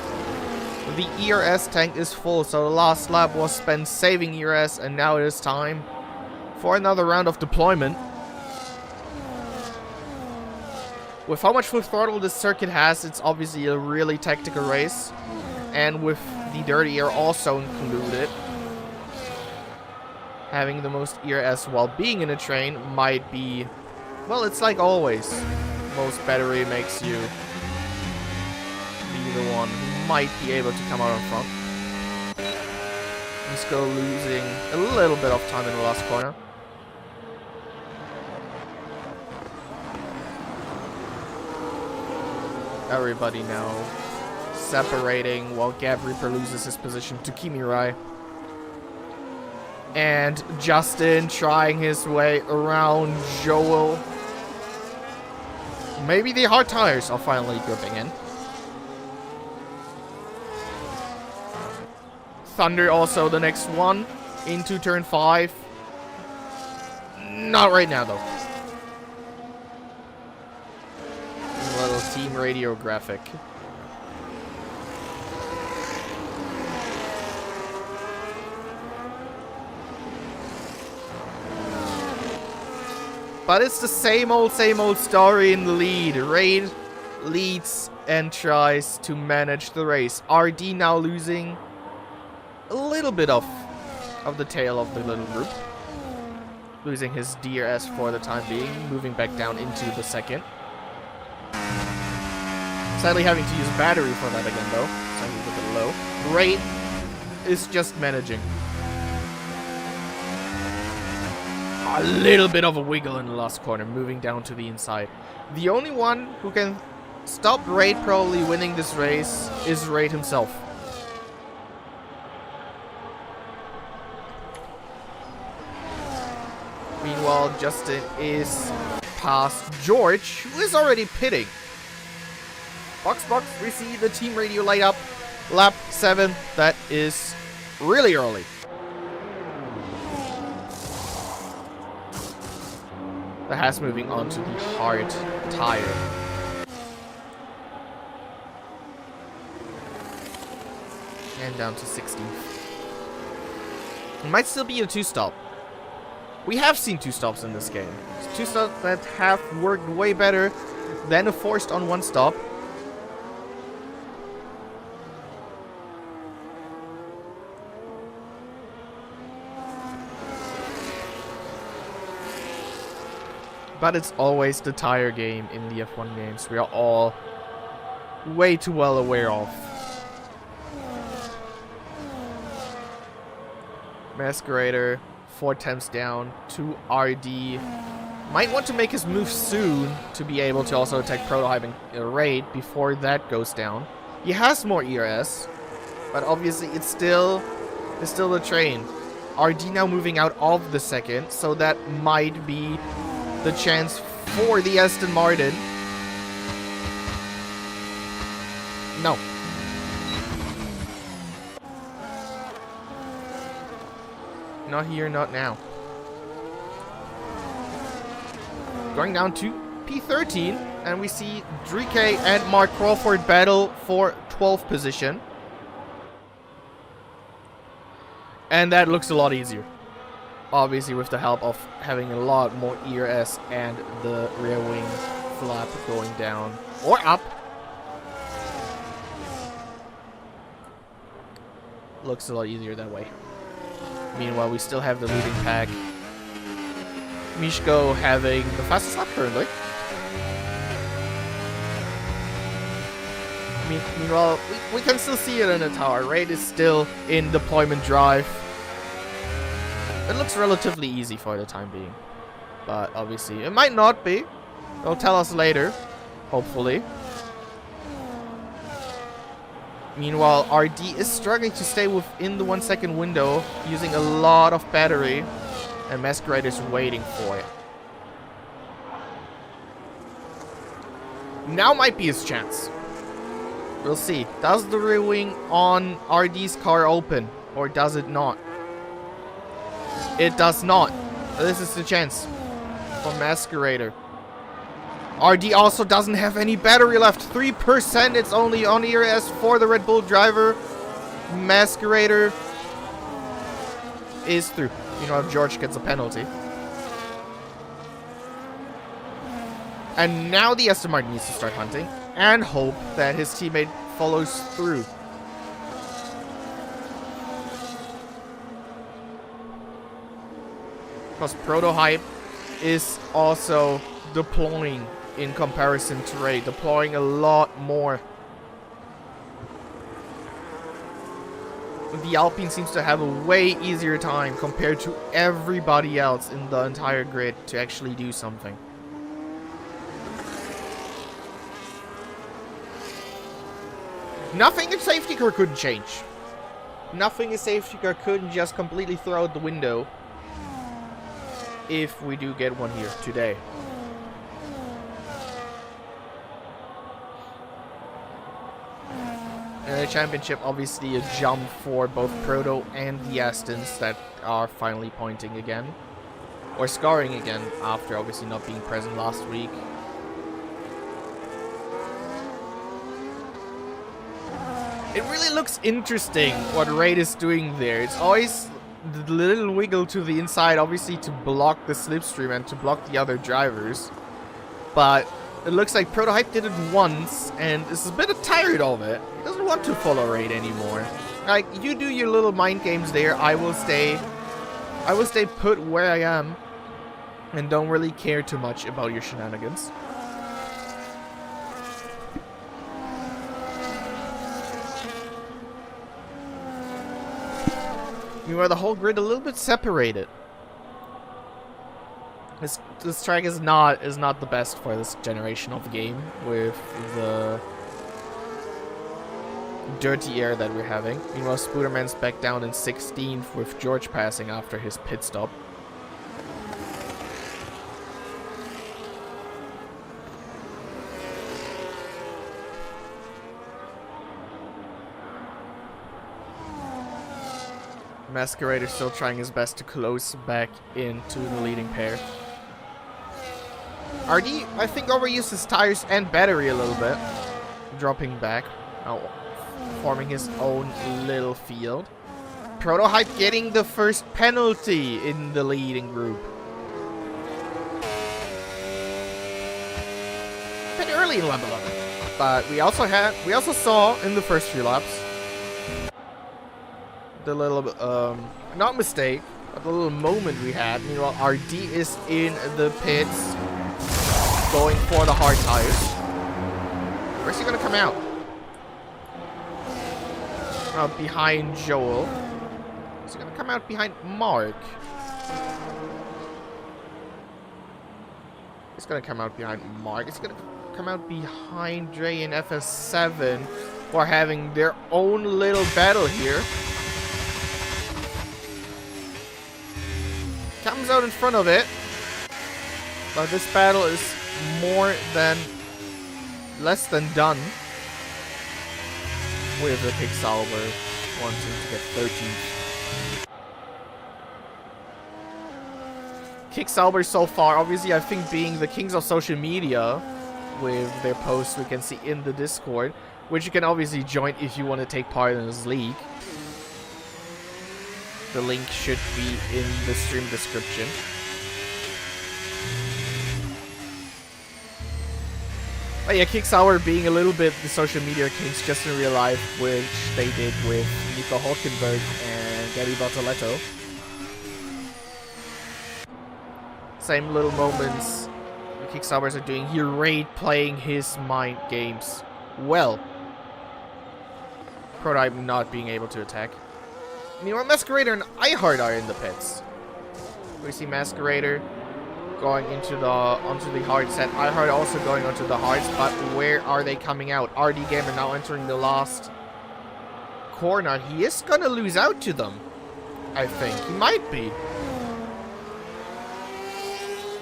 [SPEAKER 1] The ERS tank is full, so the last lap was spent saving ERS, and now it is time for another round of deployment. With how much full throttle this circuit has, it's obviously a really tactical race. And with the dirty air also included, having the most ERS while being in a train might be, well, it's like always. Most battery makes you be the one who might be able to come out on front. Misco losing a little bit of time in the last corner. Everybody now separating while Gab Reaper loses his position to Kimirai. And Justin trying his way around Joel. Maybe the hard tires are finally gripping in. Thunder also the next one into turn 5. Not right now though. A little team radio graphic. But it's the same old story in the lead. Raid leads and tries to manage the race. RD now losing a little bit of the tail of the little group. Losing his DRS for the time being. Moving back down into the second. Sadly having to use battery for that again though. So he's a bit low. Raid is just managing. A little bit of a wiggle in the last corner, moving down to the inside. The only one who can stop Raid probably winning this race is Raid himself. Meanwhile, Justin is past George, who is already pitting. Box, we see the team radio light up. Lap 7, that is really early. The Haas moving on to the hard tire. And down to 16th. It might still be a 2-stop. We have seen 2-stops in this game. 2-stops that have worked way better than a forced on 1-stop. But it's always the tire game in the F1 games. We are all way too well aware of. Masquerader, 4 attempts down, 2 RD. Might want to make his move soon to be able to also attack Prototype and Raid before that goes down. He has more ERS, but obviously it's still the train. RD now moving out of the second, so that might be the chance for the Aston Martin. No. Not here, not now. Going down to P13, and we see Drike and Mark Crawford battle for 12th position. And that looks a lot easier. Obviously with the help of having a lot more ERS and the rear wing flap going down or up. Looks a lot easier that way. Meanwhile, we still have the leading pack. Mishko having the fastest lap currently. Meanwhile, we can still see it in the tower. Raid is still in deployment drive. It looks relatively easy for the time being. But obviously, it might not be. They'll tell us later. Hopefully. Meanwhile, RD is struggling to stay within the 1 second window, using a lot of battery. And Masquerade is waiting for it. Now might be his chance. We'll see. Does the rear wing on RD's car open? Or does it not? It does not. This is the chance for Masquerader. RD also doesn't have any battery left. 3%. It's only on ERS for the Red Bull driver. Masquerader is through. You know, if George gets a penalty. And now the Aston Martin needs to start hunting and hope that his teammate follows through. Because Prototype is also deploying in comparison to Raid, deploying a lot more. the Alpine seems to have a way easier time compared to everybody else in the entire grid to actually do something. Nothing in safety car couldn't change. Nothing in safety car couldn't just completely throw out the window if we do get one here today. In the championship, obviously a jump for both Proto and the Astons that are finally pointing again. Or scoring again after obviously not being present last week. It really looks interesting what Raid is doing there. It's always the little wiggle to the inside, obviously to block the slipstream and to block the other drivers. But it looks like Prototype did it once and is a bit tired of it. He doesn't want to follow Raid anymore. Like, you do your little mind games there. I will stay put where I am and don't really care too much about your shenanigans. Meanwhile, the whole grid a little bit separated. This track is not the best for this generation of the game with the dirty air that we're having. Meanwhile, Spooderman's back down in 16th with George passing after his pit stop. Masquerader still trying his best to close back into the leading pair. RD, I think, overused his tires and battery a little bit. Dropping back. Now forming his own little field. Prototype getting the first penalty in the leading group. Bit early in lap 11. But we also saw in the first few laps the little, not mistake, but the little moment we had. Meanwhile, RD is in the pits, going for the hard tires. Where's he gonna come out? Behind Joel. Is he gonna come out behind Mark? He's gonna come out behind Mark. He's gonna come out behind Dre and FS7 who are having their own little battle here. Comes out in front of it, but this battle is less than done with the Kicksauber wanting to get 13th. Kicksauber so far, obviously, I think being the kings of social media with their posts we can see in the Discord, which you can obviously join if you want to take part in this league. The link should be in the stream description. But yeah, Kicksauber being a little bit the social media kings just in real life, which they did with Nico Hulkenberg and Gabby Bartoletto. Same little moments the Kicksaubers are doing here. Raid playing his mind games well. Prototype not being able to attack. Meanwhile, Masquerader and iHeart are in the pits. We see Masquerader going onto the hard set. iHeart also going onto the hards, but where are they coming out? RD Gamer now entering the last corner. He is gonna lose out to them, I think. He might be.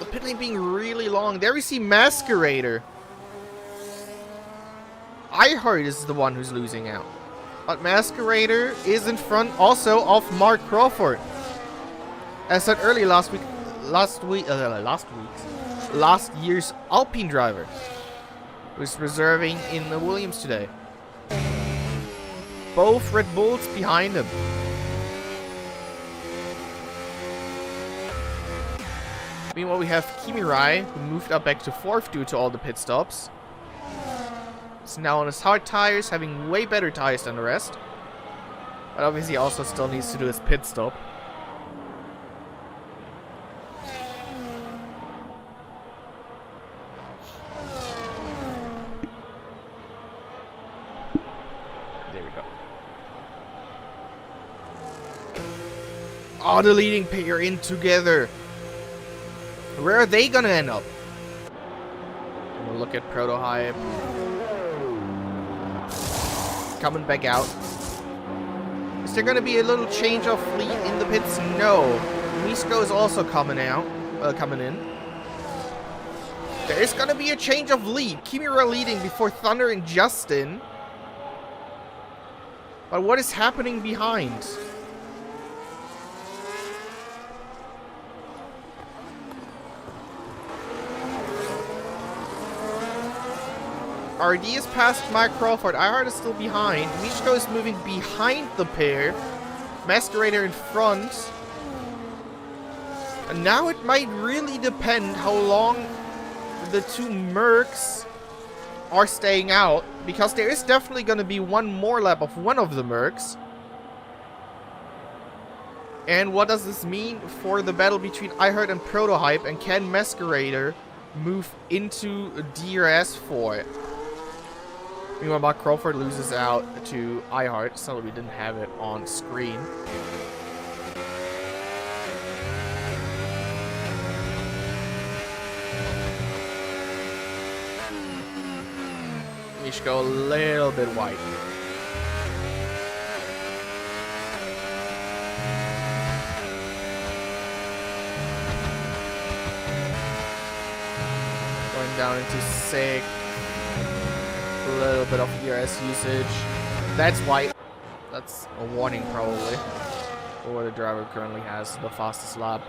[SPEAKER 1] The pit lane being really long. There we see Masquerader. iHeart is the one who's losing out. But Masquerader is in front also of Mark Crawford. As said earlier last year's Alpine driver, who's reserving in the Williams today. Both Red Bulls behind him. Meanwhile, we have Kimirai, who moved up back to 4th due to all the pit stops. He's now on his hard tires, having way better tires than the rest. But obviously also still needs to do his pit stop. There we go. Oh, the leading pair in together. Where are they gonna end up? We'll look at Prototype. Coming back out. Is there gonna be a little change of fleet in the pits? No. Misko is also coming in. There is gonna be a change of lead. Kimura leading before Thunder and Justin. But what is happening behind? RD is past Mike Crawford. iHeart is still behind. Michiko is moving behind the pair. Masquerader in front. And now it might really depend how long the two Mercs are staying out. Because there is definitely going to be one more lap of one of the Mercs. And what does this mean for the battle between iHeart and Prototype? And can Masquerader move into DRS for it? Meanwhile, Mark Crawford loses out to iHeart, so we didn't have it on screen. Mishko a little bit wide. Going down into 6th. A little bit of ERS usage. That's why. That's a warning, probably. Or the driver currently has the fastest lap.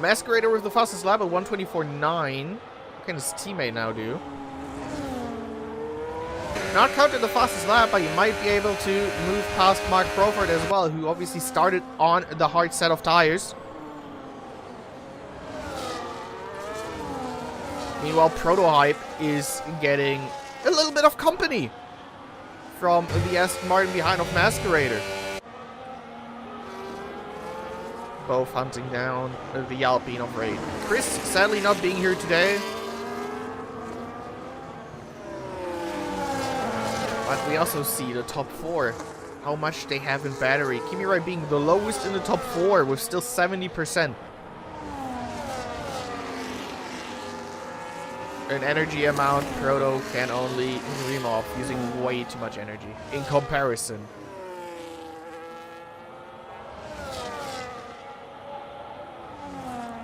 [SPEAKER 1] Masquerader with the fastest lap at 124.9. What can his teammate now do? Not counted the fastest lap, but you might be able to move past Mark Crawford as well, who obviously started on the hard set of tires. Meanwhile, Prototype is getting a little bit of company from the Aston Martin behind of Masquerader. Both hunting down the Alpine of Raid. Chris sadly not being here today. But we also see the top 4. How much they have in battery. Kimirai being the lowest in the top 4 with still 70%. An energy amount Proto can only dream of, using way too much energy in comparison.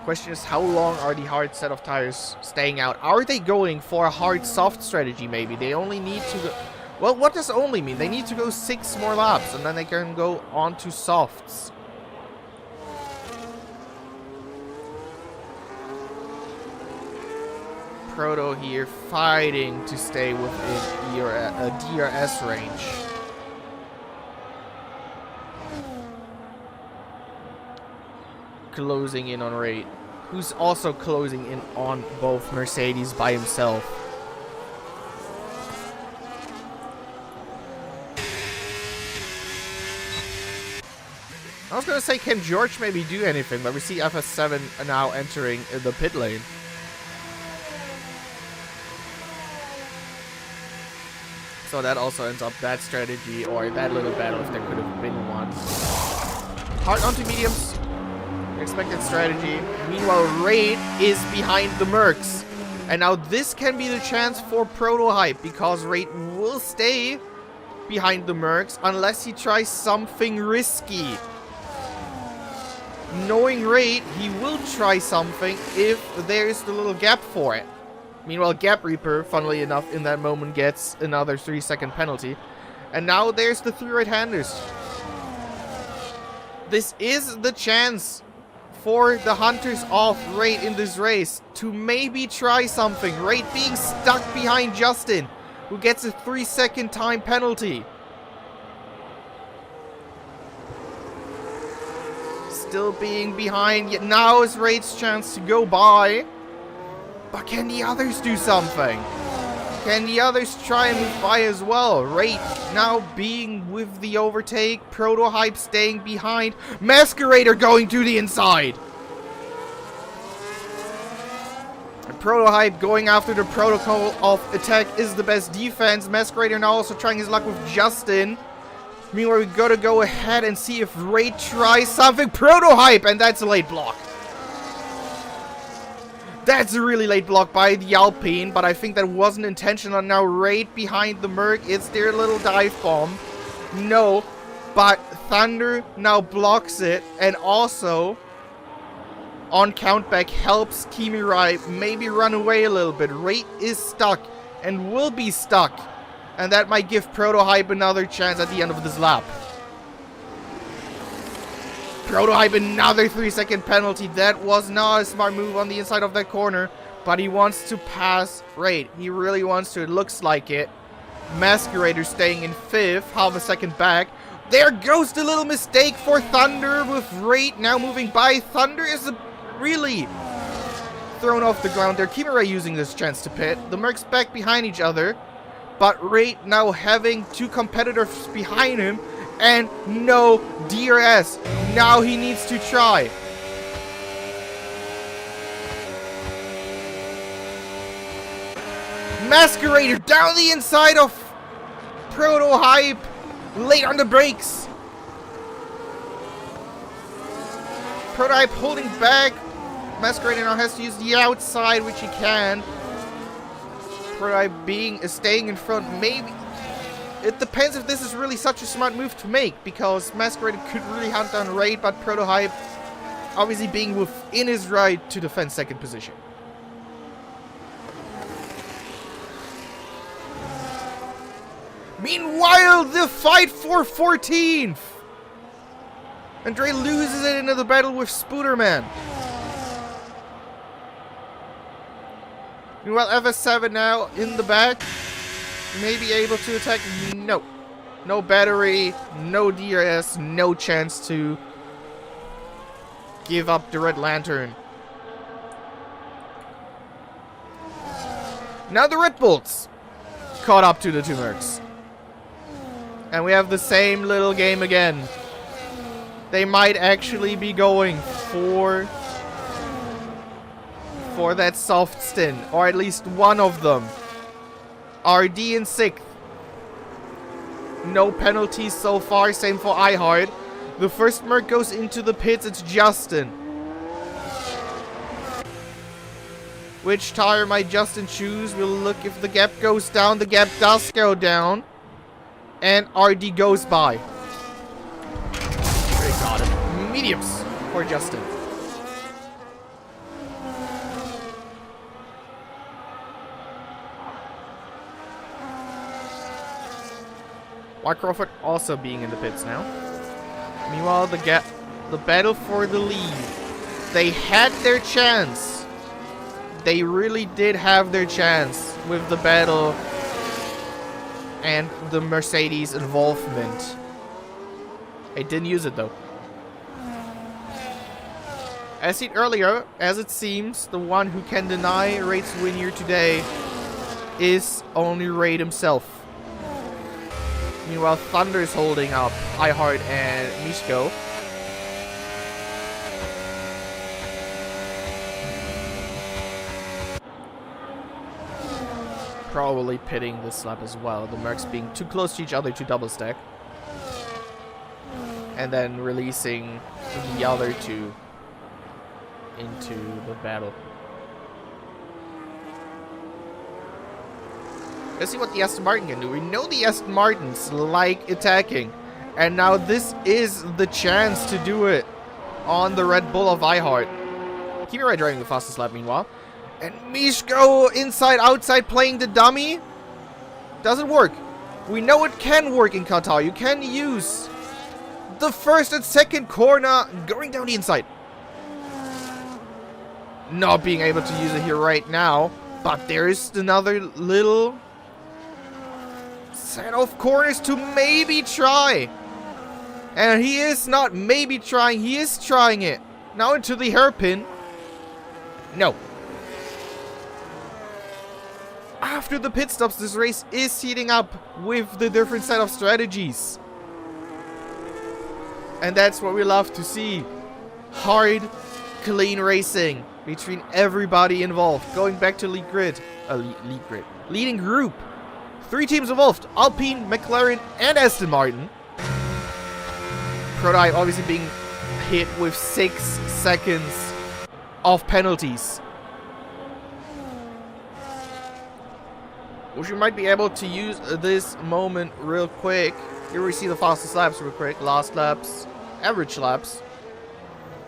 [SPEAKER 1] Question is, how long are the hard set of tires staying out? Are they going for a hard soft strategy maybe? They only need to go... Well, what does only mean? They need to go 6 more laps and then they can go on to softs. Proto here fighting to stay within DRS range. Closing in on Raid, who's also closing in on both Mercedes by himself. I was gonna say, can George maybe do anything, but we see FS7 now entering the pit lane. So that also ends up that strategy, or that little battle if there could have been one. Hard onto mediums. Expected strategy. Meanwhile, Raid is behind the Mercs. And now this can be the chance for Prototype, because Raid will stay behind the Mercs unless he tries something risky. Knowing Raid, he will try something if there's the little gap for it. Meanwhile, Gap Reaper, funnily enough, in that moment gets another 3-second penalty. And now there's the 3 right-handers. This is the chance for the Hunters of Raid in this race to maybe try something. Raid being stuck behind Justin, who gets a 3-second time penalty. Still being behind, yet now is Raid's chance to go by. But can the others do something? Can the others try and move by as well? Raid now being with the overtake. Prototype staying behind. Masquerader going to the inside. Prototype going after the protocol of attack is the best defense. Masquerader now also trying his luck with Justin. Meanwhile, we gotta go ahead and see if Raid tries something. Prototype, and that's a late block. That's a really late block by the Alpine, but I think that wasn't intentional. Now Raid behind the Merc, it's their little dive bomb. No, but Thunder now blocks it, and also on countback helps Kimirai maybe run away a little bit. Raid is stuck and will be stuck, and that might give Prototype another chance at the end of this lap. Prototype, another 3-second penalty. That was not a smart move on the inside of that corner, but he wants to pass Raid. He really wants to. It looks like it. Masquerader staying in 5th, half a second back. There goes the little mistake for Thunder with Raid now moving by. Thunder is really thrown off the ground there. Kimirai using this chance to pit. The Mercs back behind each other, but Raid now having 2 competitors behind him. And no DRS. Now he needs to try. Masquerader down the inside of Prototype. Late on the brakes. Prototype holding back. Masquerader now has to use the outside, which he can. Prototype staying in front, maybe. It depends if this is really such a smart move to make, because Masquerader could really hunt down Raid, but Prototype obviously being within his right to defend 2nd position. Meanwhile, the fight for 14th! Andre loses it into the battle with Spooderman. Meanwhile, FS7 now in the back. Maybe able to attack. No. No battery, no DRS, no chance to give up the Red Lantern. Now the Red Bulls caught up to the 2 Mercs. And we have the same little game again. They might actually be going for that soft stint, or at least one of them. RD in 6th. No penalties so far, same for iHeart. The first Merc goes into the pits, it's Justin. Which tire might Justin choose? We'll look if the gap goes down. The gap does go down. And RD goes by. They got it. Mediums for Justin. White Crawford also being in the pits now. Meanwhile, the battle for the lead. They had their chance. They really did have their chance with the battle and the Mercedes involvement. They didn't use it though. As seen earlier, as it seems, the one who can deny Raid's win here today is only Raid himself. Meanwhile, Thunder is holding up iHeart and Mishko. Probably pitting this lap as well. The Mercs being too close to each other to double stack. And then releasing the other 2 into the battle. Let's see what the Aston Martin can do. We know the Aston Martins like attacking. And now this is the chance to do it on the Red Bull of iHeart. Kimirai driving the fastest lap meanwhile. And Mishko inside, outside playing the dummy. Doesn't work. We know it can work in Qatar. You can use the first and second corner going down the inside. Not being able to use it here right now. But there is another little set of corners to maybe try. And he is not maybe trying. He is trying it. Now into the hairpin. No. After the pit stops, this race is heating up with the different set of strategies. And that's what we love to see. Hard, clean racing between everybody involved. Going back to lead grid. Leading group. 3 teams involved. Alpine, McLaren, and Aston Martin. Prototype obviously being hit with 6 seconds of penalties. Which we might be able to use this moment real quick. Here we see the fastest laps real quick. Last laps, average laps.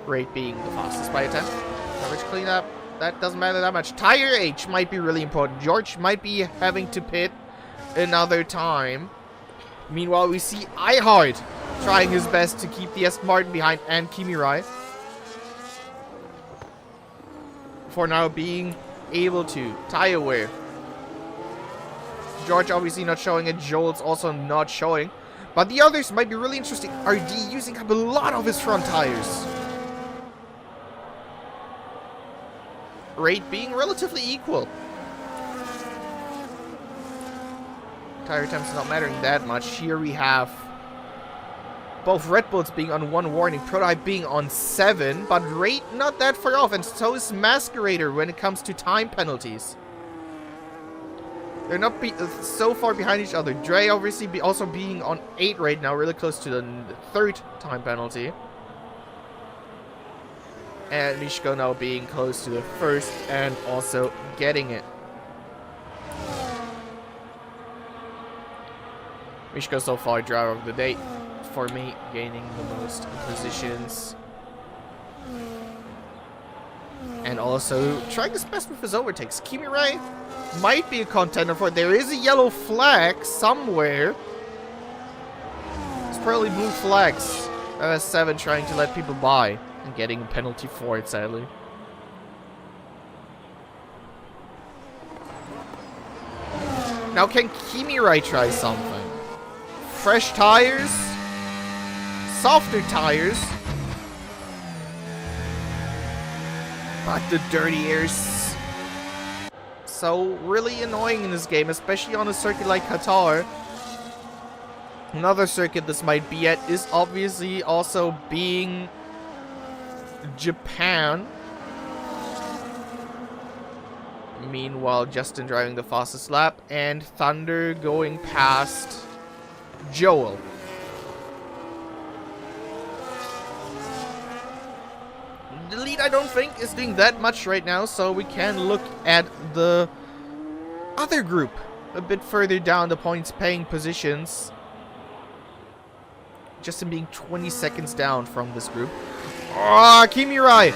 [SPEAKER 1] Rate being the fastest by a 10. Average cleanup, that doesn't matter that much. Tire age might be really important. George might be having to pit another time. Meanwhile, we see Ihard trying his best to keep the Aston Martin behind and Kimi Rai. For now being able to. Tire wear. George obviously not showing it. Joel's also not showing. But the others might be really interesting. RD using up a lot of his front tires. Rate being relatively equal. Tire temps not mattering that much. Here we have both Red Bulls being on 1 warning, Prototype being on 7, but Rate not that far off, and so is Masquerader when it comes to time penalties. They're not so far behind each other. Dre obviously also being on 8 right now, really close to the 3rd time penalty. And Mishko now being close to the 1st and also getting it. Mishko so far driver of the day for me, gaining the most positions. And also trying his best with his overtakes. Kimi Rai might be a contender for it. There is a yellow flag somewhere. It's probably blue flags. MS7 trying to let people by and getting a penalty for it, sadly. Now can Kimi Rai try something? Fresh tires? Softer tires? But the dirty air's so really annoying in this game, especially on a circuit like Qatar. Another circuit this might be at is obviously also being Japan. Meanwhile, Justin driving the fastest lap and Thunder going past Joel. The lead, I don't think, is doing that much right now, so we can look at the other group a bit further down the points paying positions. Justin being 20 seconds down from this group. Ah, Kimi Rai!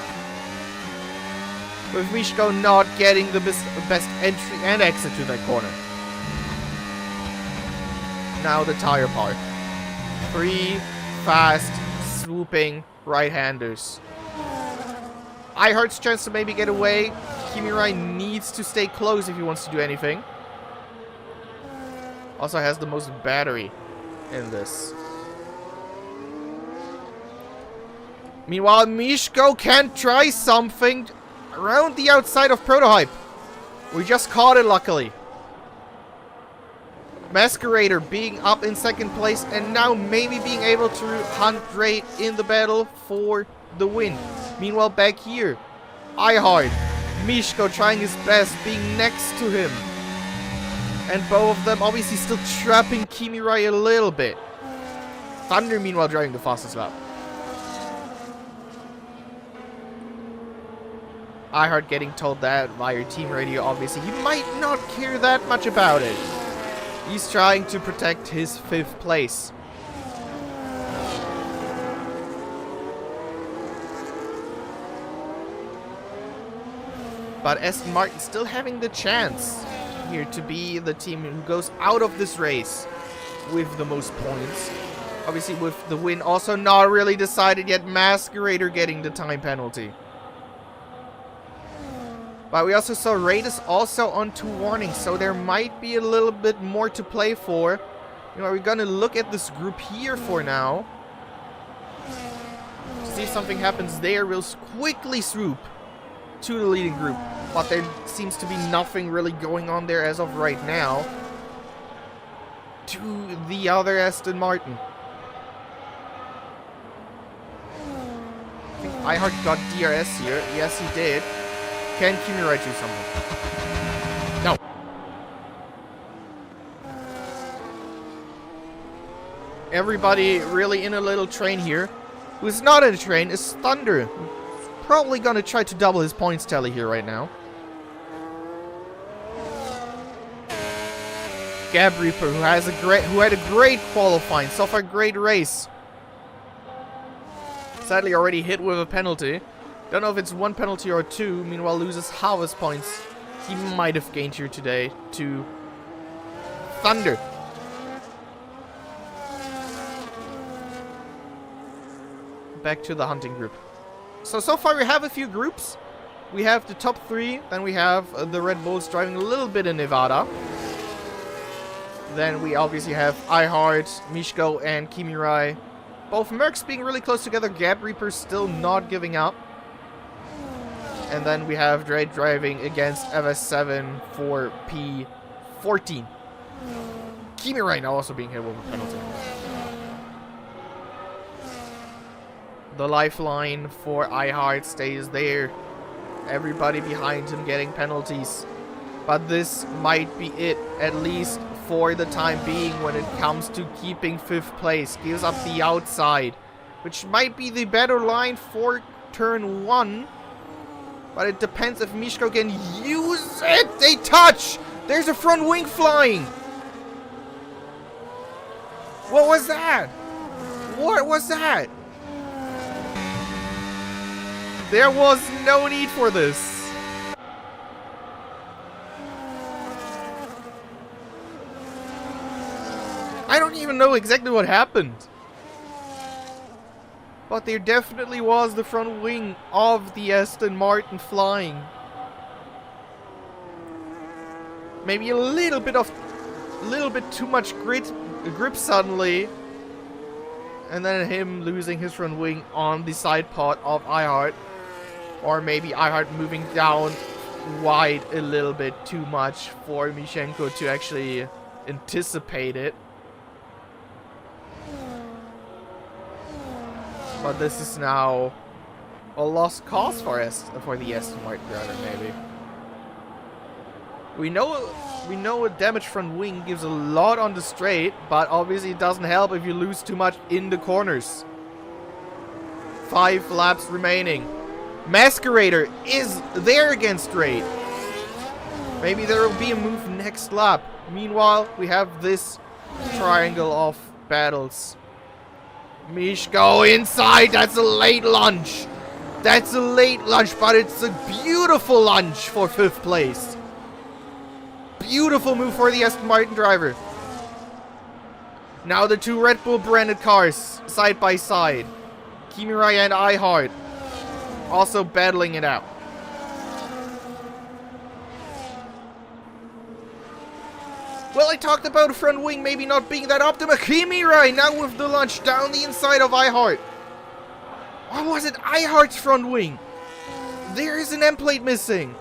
[SPEAKER 1] With Mishko not getting the best entry and exit to that corner. Now the tire part. 3 fast, swooping right-handers. Ihart's chance to maybe get away. Kimi Rai needs to stay close if he wants to do anything. Also has the most battery in this. Meanwhile, Mishko can try something around the outside of Prototype. We just caught it, luckily. Masquerader being up in 2nd place and now maybe being able to hunt Dre in the battle for the win. Meanwhile, back here, Ihard, Mishko trying his best, being next to him. And both of them obviously still trapping Kimi Rai a little bit. Thunder, meanwhile, driving the fastest lap. Ihard getting told that via team radio, obviously. He might not care that much about it. He's trying to protect his 5th place. But Aston Martin still having the chance here to be the team who goes out of this race with the most points. Obviously with the win also not really decided yet. Masquerader getting the time penalty. But we also saw Raid is also on 2 warnings, so there might be a little bit more to play for. You know, we're gonna look at this group here for now. To see if something happens there, we'll quickly swoop to the leading group. But there seems to be nothing really going on there as of right now. To the other Aston Martin. I think iHeart got DRS here. Yes, he did. Can Kimirai do something? No. Everybody really in a little train here. Who's not in a train is Thunder. Probably gonna try to double his points tally here right now. Gab Reaper, who had a great qualifying, so far great race. Sadly already hit with a penalty. Don't know if it's 1 penalty or 2. Meanwhile loses half his points he might have gained here today to Thunder. Back to the hunting group. So far we have a few groups. We have the top 3, then we have the Red Bulls driving a little bit in Nevada. Then we obviously have iHeart, Mishko, and Kimirai. Both Mercs being really close together. Gab Reaper still not giving up. And then we have Drake driving against FS7 for P14. Kimirai now also being hit with a penalty. The lifeline for iHeart stays there. Everybody behind him getting penalties. But this might be it, at least for the time being, when it comes to keeping 5th place. Gives up the outside, which might be the better line for turn 1. But it depends if Mishko can use it. They touch! There's a front wing flying! What was that? What was that? There was no need for this. I don't even know exactly what happened. But there definitely was the front wing of the Aston Martin flying. Maybe a little bit too much grip suddenly. And then him losing his front wing on the side pod of iHeart. Or maybe iHeart moving down wide a little bit too much for Mishenko to actually anticipate it. But this is now a lost cause for the Aston Martin driver, maybe. We know a damaged front wing gives a lot on the straight, but obviously it doesn't help if you lose too much in the corners. 5 laps remaining. Masquerader is there against Raid. Maybe there will be a move next lap. Meanwhile, we have this triangle of battles. Mishko inside. That's a late lunge. That's a late lunge, but it's a beautiful lunge for 5th place. Beautiful move for the Aston Martin driver. Now the 2 Red Bull branded cars side by side. Kimirai and iHeart also battling it out. Well, I talked about front wing maybe not being that optimal. Kimirai now with the lunge down the inside of iHeart. Or was it iHeart's front wing? There is an M plate missing.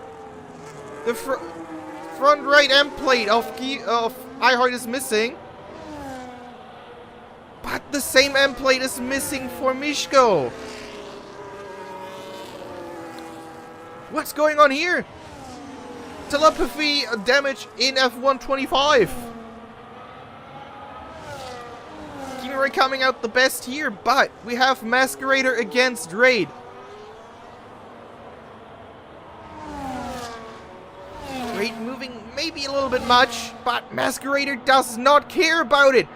[SPEAKER 1] The front right M plate of iHeart is missing. But the same M plate is missing for Mishko. What's going on here? Telepathy damage in F125. Kimirai coming out the best here, but we have Masquerader against Raid. Raid moving maybe a little bit much, but Masquerader does not care about it.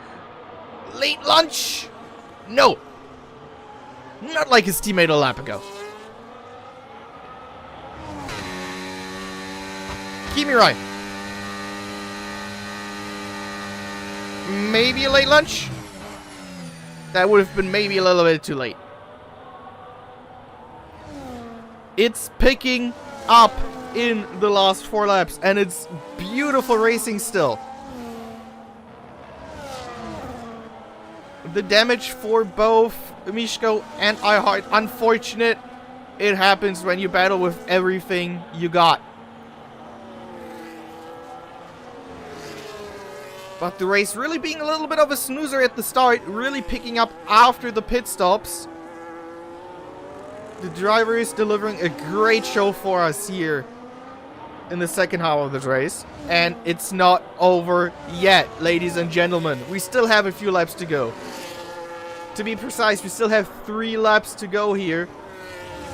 [SPEAKER 1] Late lunch? No. Not like his teammate a lap ago. Kimirai. Maybe a late lunch? That would have been maybe a little bit too late. It's picking up in the last 4 laps, and it's beautiful racing still. The damage for both Mishko and iHeart, unfortunate. It happens when you battle with everything you got. But the race really being a little bit of a snoozer at the start, really picking up after the pit stops. The driver is delivering a great show for us here in the second half of this race. And it's not over yet, ladies and gentlemen. We still have a few laps to go. To be precise, we still have 3 laps to go here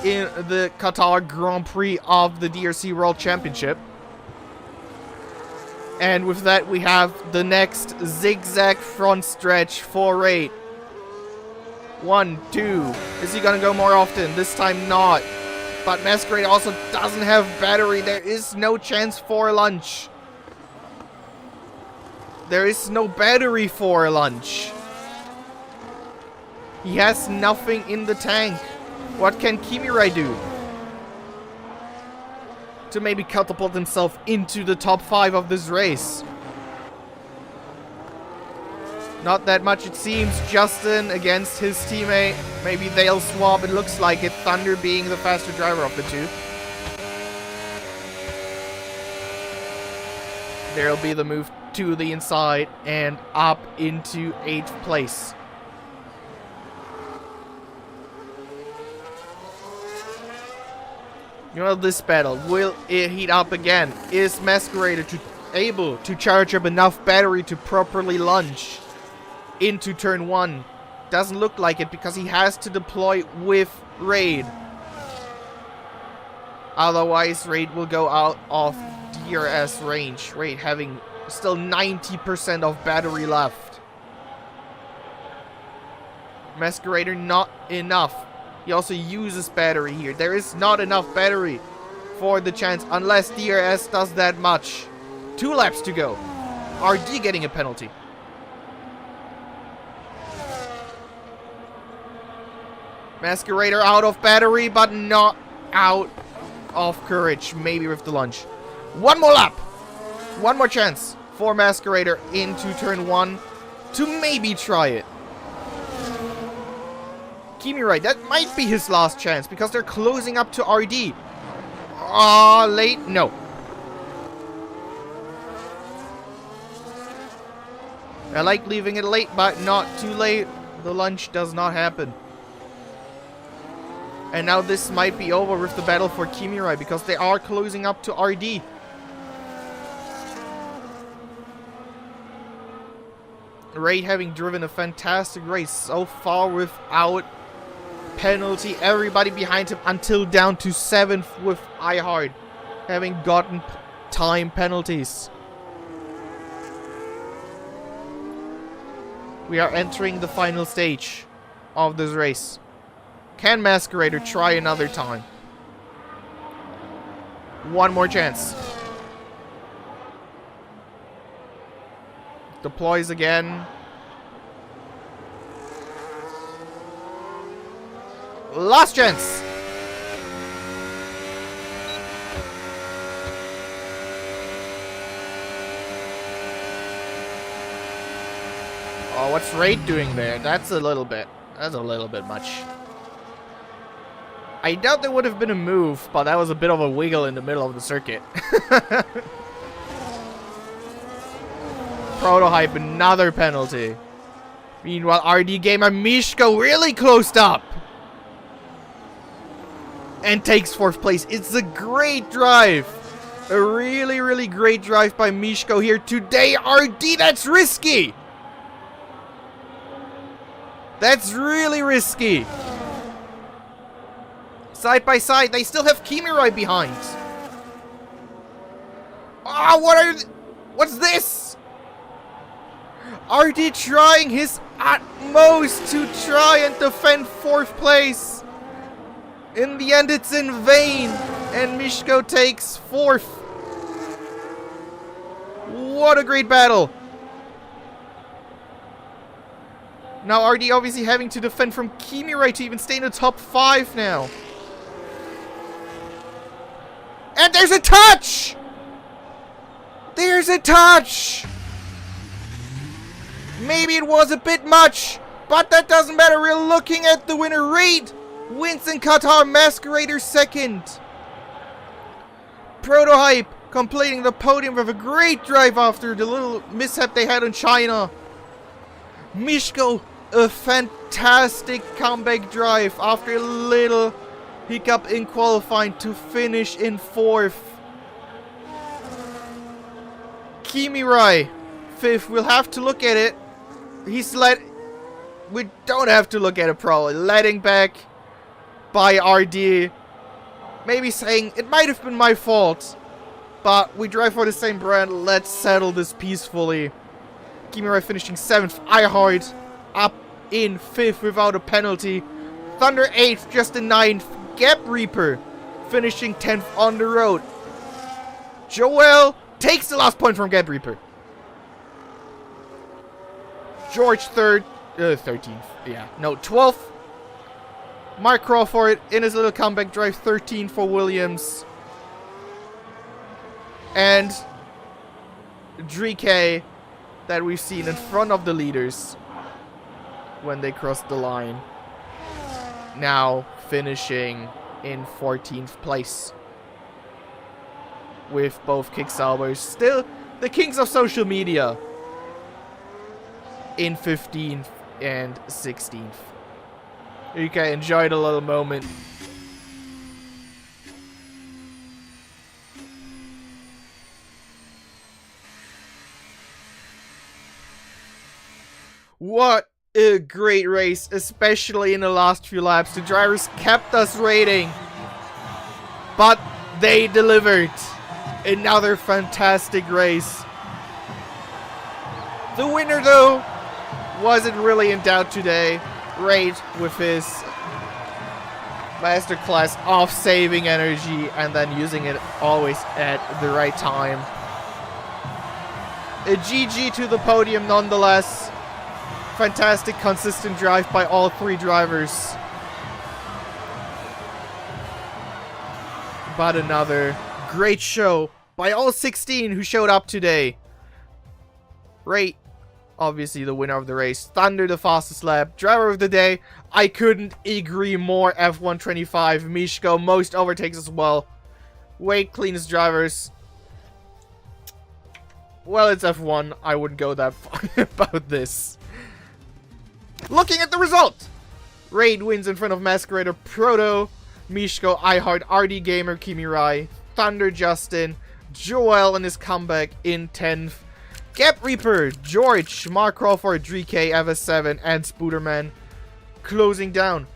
[SPEAKER 1] in the Qatar Grand Prix of the DRC World Championship. And with that, we have the next zigzag front stretch for Raid. 1, 2. Is he gonna go more often? This time not. But Masquerade also doesn't have battery. There is no chance for lunch. There is no battery for lunch. He has nothing in the tank. What can Kimirai do? To maybe catapult himself into the top 5 of this race. Not that much it seems. Justin against his teammate. Maybe they'll swap. It looks like it. Thunder being the faster driver of the two. There'll be the move to the inside and up into 8th place. You know, this battle, will it heat up again? Is Masquerader able to charge up enough battery to properly launch into turn 1? Doesn't look like it because he has to deploy with Raid. Otherwise, Raid will go out of DRS range. Raid having still 90% of battery left. Masquerader not enough. He also uses battery here. There is not enough battery for the chance unless DRS does that much. 2 laps to go. RD getting a penalty. Masquerader out of battery, but not out of courage. Maybe with the lunge. 1 more lap. 1 more chance for Masquerader into turn 1 to maybe try it. Kimirai, that might be his last chance because they're closing up to RD. Late? No. I like leaving it late, but not too late. The lunch does not happen. And now this might be over with the battle for Kimirai because they are closing up to RD. Raid having driven a fantastic race so far without penalty. Everybody behind him until down to 7th with iHard having gotten time penalties. We are entering the final stage of this race. Can Masquerader try another time? 1 more chance. Deploys again. Last chance. Oh, what's Raid doing there? That's a little bit much. I doubt there would have been a move, but that was a bit of a wiggle in the middle of the circuit. Prototype, another penalty. Meanwhile, RD gamer Mishko really closed up. And takes 4th place. It's a great drive. A really, really great drive by Mishko here today. RD, that's risky. That's really risky. Side by side, they still have Kimirai behind. What's this? RD trying his utmost to try and defend 4th place. In the end, it's in vain. And Mishko takes 4th. What a great battle. Now RD obviously having to defend from Kimirai to even stay in the top 5 now. And there's a touch! There's a touch! Maybe it was a bit much, but that doesn't matter. We're looking at the winner. Raid wins in Qatar, Masquerader 2nd. Prototype completing the podium with a great drive after the little mishap they had in China. Mishko, a fantastic comeback drive after a little hiccup in qualifying to finish in 4th. Kimirai, 5th. We'll have to look at it. We don't have to look at it probably. Letting back by RD. Maybe saying, it might have been my fault. But we drive for the same brand. Let's settle this peacefully. Kimirai finishing 7th. iHeart up in 5th without a penalty. Thunder 8th, just in 9th. Gap Reaper finishing 10th on the road. Joel takes the last point from Gap Reaper. George 13th. Yeah, no, 12th. Mark Crawford in his little comeback drive, 13th for Williams. And DRC that we've seen in front of the leaders when they crossed the line. Now finishing in 14th place. With both Kicksaubers still the kings of social media in 15th and 16th. Okay, enjoy the little moment. What a great race, especially in the last few laps. The drivers kept us rating, but they delivered. Another fantastic race. The winner, though, wasn't really in doubt today. Raid with his masterclass of saving energy and then using it always at the right time. A GG to the podium nonetheless. Fantastic, consistent drive by all 3 drivers. But another great show by all 16 who showed up today. Ray, obviously the winner of the race. Thunder, the fastest lap. Driver of the day. I couldn't agree more. F125. Mishko, most overtakes as well. Wade, cleanest drivers. Well, it's F1. I wouldn't go that far about this. Looking at the result. Raid wins in front of Masquerader, Proto, Mishko, iHeart, RD Gamer, Kimirai, Thunder, Justin, Joel in his comeback in 10th. Gap Reaper, George, Mark Crawford, DRC, FS7, and Spooderman closing down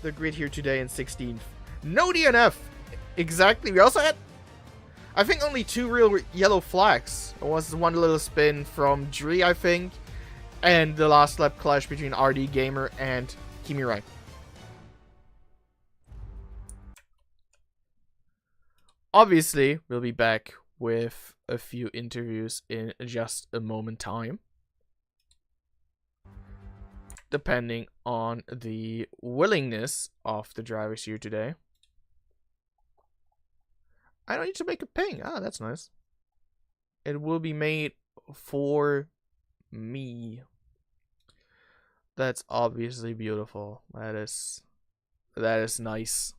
[SPEAKER 1] the grid here today in 16th. No DNF. Exactly. We also had, I think, only 2 real yellow flags. It was one little spin from Dre, I think, and the last lap clash between RD Gamer and Kimirai. Obviously, we'll be back with a few interviews in just a moment time, depending on the willingness of the drivers here today. I don't need to make a ping. Ah, that's nice. It will be made for me. That's obviously beautiful. That is nice.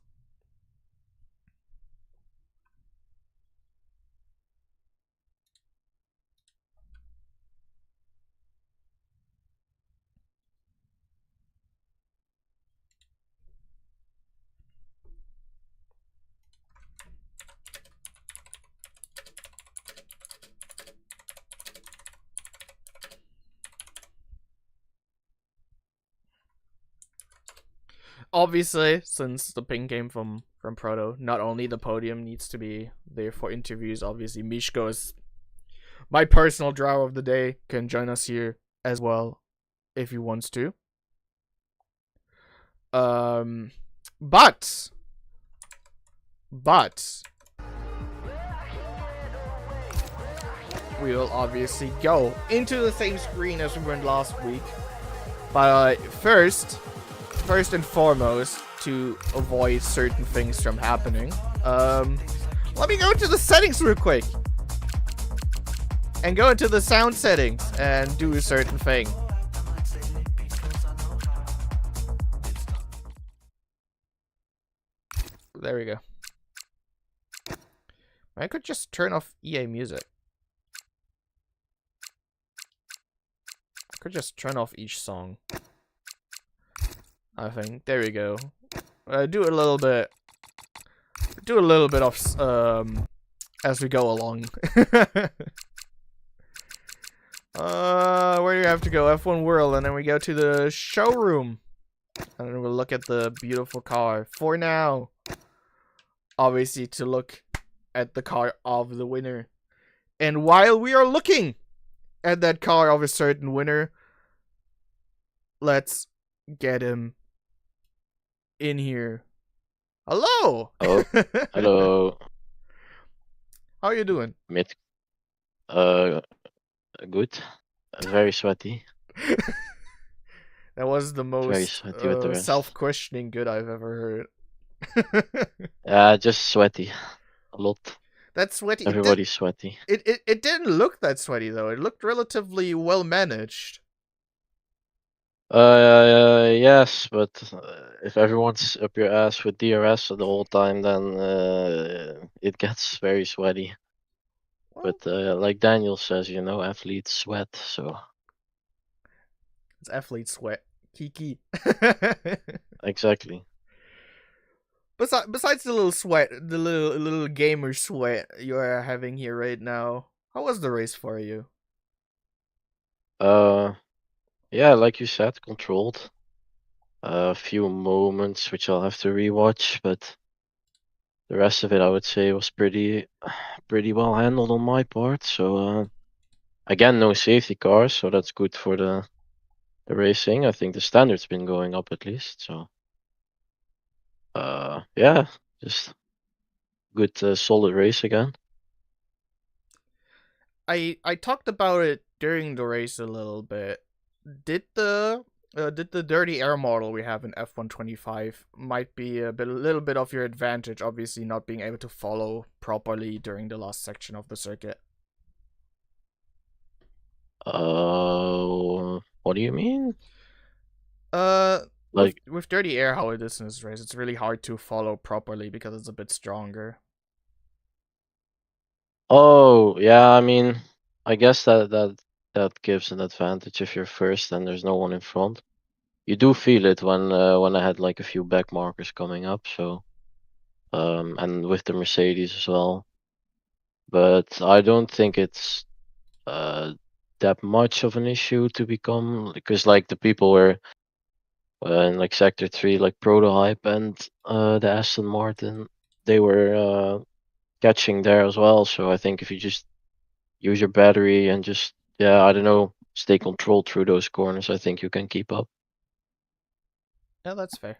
[SPEAKER 1] Obviously, since the ping came from Proto, not only the podium needs to be there for interviews. Obviously, Mishko is my personal driver of the day. Can join us here as well if he wants to. But we will obviously go into the same screen as we went last week. But first and foremost, to avoid certain things from happening, let me go into the settings real quick and go into the sound settings and do a certain thing. There we go. I could just turn off EA music. I could just turn off each song, I think. There we go. Do it a little bit do a little bit of as we go along. Where do we have to go? F1 World, and then we go to the showroom. And then we'll look at the beautiful car. For now, obviously to look at the car of the winner. And while we are looking at that car of a certain winner, let's get him in here. Hello!
[SPEAKER 2] Oh, hello.
[SPEAKER 1] How are you doing?
[SPEAKER 2] Uh, good. Very sweaty.
[SPEAKER 1] That was the
[SPEAKER 2] Very
[SPEAKER 1] most
[SPEAKER 2] sweaty with the rest.
[SPEAKER 1] self-questioning good I've ever heard.
[SPEAKER 2] Just sweaty. A lot.
[SPEAKER 1] That's sweaty.
[SPEAKER 2] Everybody's sweaty.
[SPEAKER 1] It didn't look that sweaty though. It looked relatively well managed.
[SPEAKER 2] Yes, but if everyone's up your ass with DRS the whole time, then it gets very sweaty.
[SPEAKER 1] Well,
[SPEAKER 2] But like Daniel says, athletes sweat, so.
[SPEAKER 1] it's athlete sweat. Kiki.
[SPEAKER 2] Exactly.
[SPEAKER 1] Besides the little sweat, the little gamer sweat you are having here right now, how was the race for you?
[SPEAKER 2] Yeah, like you said, controlled. A few moments which I'll have to rewatch, but the rest of it I would say was pretty well handled on my part. So again, no safety cars, so that's good for the racing. I think the standard's been going up at least. So yeah, just good solid race again.
[SPEAKER 1] I talked about it during the race a little bit. Did the dirty air model we have in F125 might be a little bit of your advantage, obviously not being able to follow properly during the last section of the circuit?
[SPEAKER 2] What do you mean?
[SPEAKER 1] With
[SPEAKER 2] Like,
[SPEAKER 1] dirty air, how it is in this race, it's really hard to follow properly because it's a bit stronger.
[SPEAKER 2] oh yeah, I mean, I guess that gives an advantage if you're first and there's no one in front. You do feel it when I had like a few back markers coming up, so and with the Mercedes as well. But I don't think it's that much of an issue to become, because like the people were in like sector 3, like Prototype and the Aston Martin, they were catching there as well. So I think if you just use your battery and just, yeah, I don't know, stay controlled through those corners, I think you can keep up.
[SPEAKER 1] Yeah, that's fair.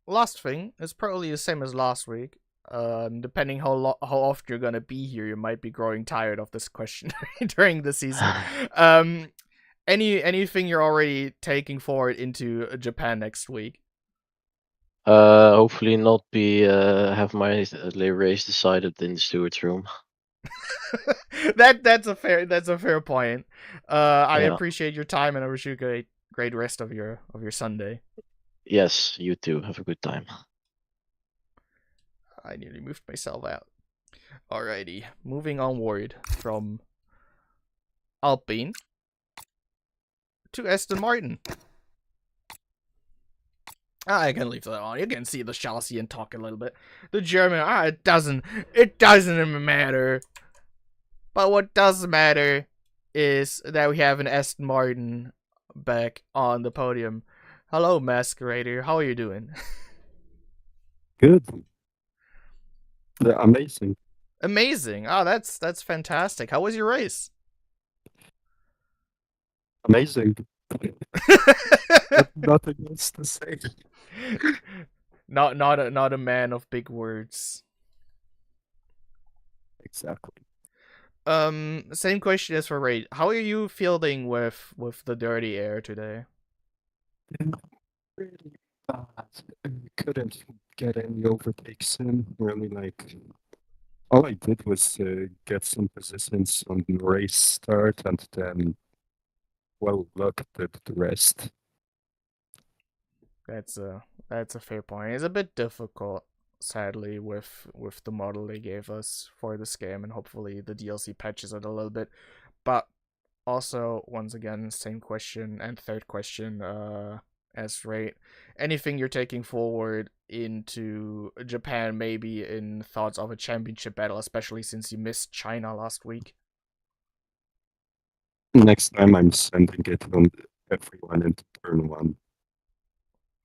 [SPEAKER 1] Last thing is probably the same as last week. Depending how often you're gonna be here, you might be growing tired of this question during the season. Anything you're already taking forward into Japan next week?
[SPEAKER 2] Hopefully not be have my race decided in the steward's room.
[SPEAKER 1] That's a fair point. I
[SPEAKER 2] Yeah.
[SPEAKER 1] appreciate your time, and I wish you a great rest of your Sunday.
[SPEAKER 2] Yes, you too. Have a good time.
[SPEAKER 1] I nearly moved myself out. Alrighty, moving onward from Alpine to Aston Martin. I can leave that on. You can see the chassis and talk a little bit. The German, it doesn't even matter. But what does matter is that we have an Aston Martin back on the podium. Hello, Masquerader. How are you doing?
[SPEAKER 3] Good. Yeah, amazing.
[SPEAKER 1] Amazing. Oh, that's fantastic. How was your race?
[SPEAKER 3] Amazing. Nothing else to say.
[SPEAKER 1] Not a man of big words.
[SPEAKER 3] Exactly.
[SPEAKER 1] Same question as for Raid. How are you fielding with the dirty air today?
[SPEAKER 3] Really bad. I couldn't get any overtakes in. Really, like, all I did was get some positions on the race start, and then, well, luck did the rest.
[SPEAKER 1] That's a fair point. It's a bit difficult, sadly, with the model they gave us for this game, and hopefully the DLC patches it a little bit. But also, once again, same question and third question, as Raid. Anything you're taking forward into Japan, maybe in thoughts of a championship battle, especially since you missed China last week?
[SPEAKER 3] Next time I'm sending it on everyone into turn 1.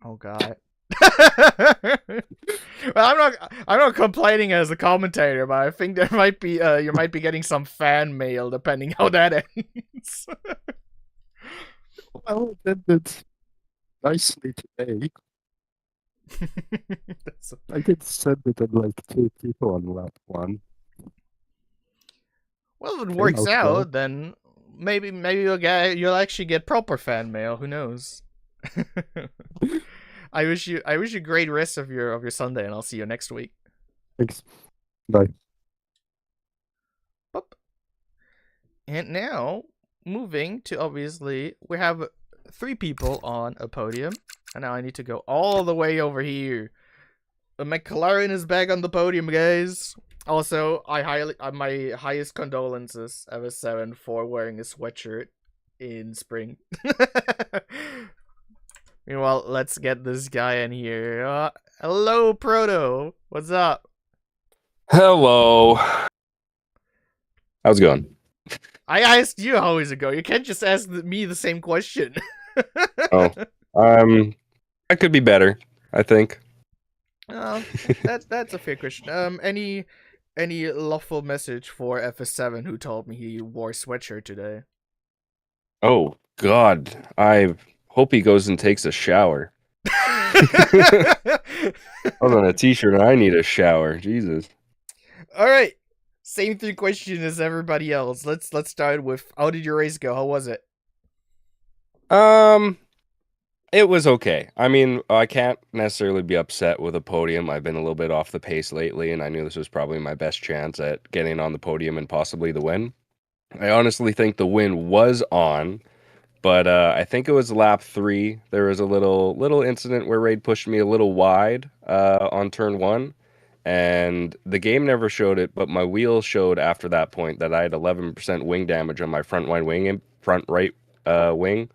[SPEAKER 1] Oh god. Well, I'm not complaining as a commentator, but I think there might be you might be getting some fan mail depending how that ends.
[SPEAKER 3] Well, I did it nicely today. I did send it on like 2 people on lap 1.
[SPEAKER 1] Well, if it
[SPEAKER 3] Came
[SPEAKER 1] works
[SPEAKER 3] out well.
[SPEAKER 1] out, then maybe you'll actually get proper fan mail. Who knows? I wish you great rest of your Sunday, and I'll see you next week.
[SPEAKER 3] Thanks. Bye.
[SPEAKER 1] Boop. And now moving to, obviously, we have 3 people on a podium, and now I need to go all the way over here. The McLaren is back on the podium, guys. Also, my highest condolences, FS7, for wearing a sweatshirt in spring. Meanwhile, let's get this guy in here. Hello, Proto. What's up?
[SPEAKER 4] Hello. How's it going?
[SPEAKER 1] I asked you how is it going. You can't just ask me the same question.
[SPEAKER 4] Oh, I could be better, I think.
[SPEAKER 1] That's a fair question. Any lawful message for FS7 who told me he wore a sweatshirt today?
[SPEAKER 4] Oh God, I hope he goes and takes a shower. I was on a t-shirt and I need a shower. Jesus.
[SPEAKER 1] All right, same 3 question as everybody else. Let's start with, how did your race go? How was it?
[SPEAKER 4] It was okay. I mean, I can't necessarily be upset with a podium. I've been a little bit off the pace lately, and I knew this was probably my best chance at getting on the podium and possibly the win. I honestly think the win was on, but I think it was lap 3. There was a little incident where Raid pushed me a little wide on turn 1, and the game never showed it, but my wheel showed after that point that I had 11% wing damage on my front right wing.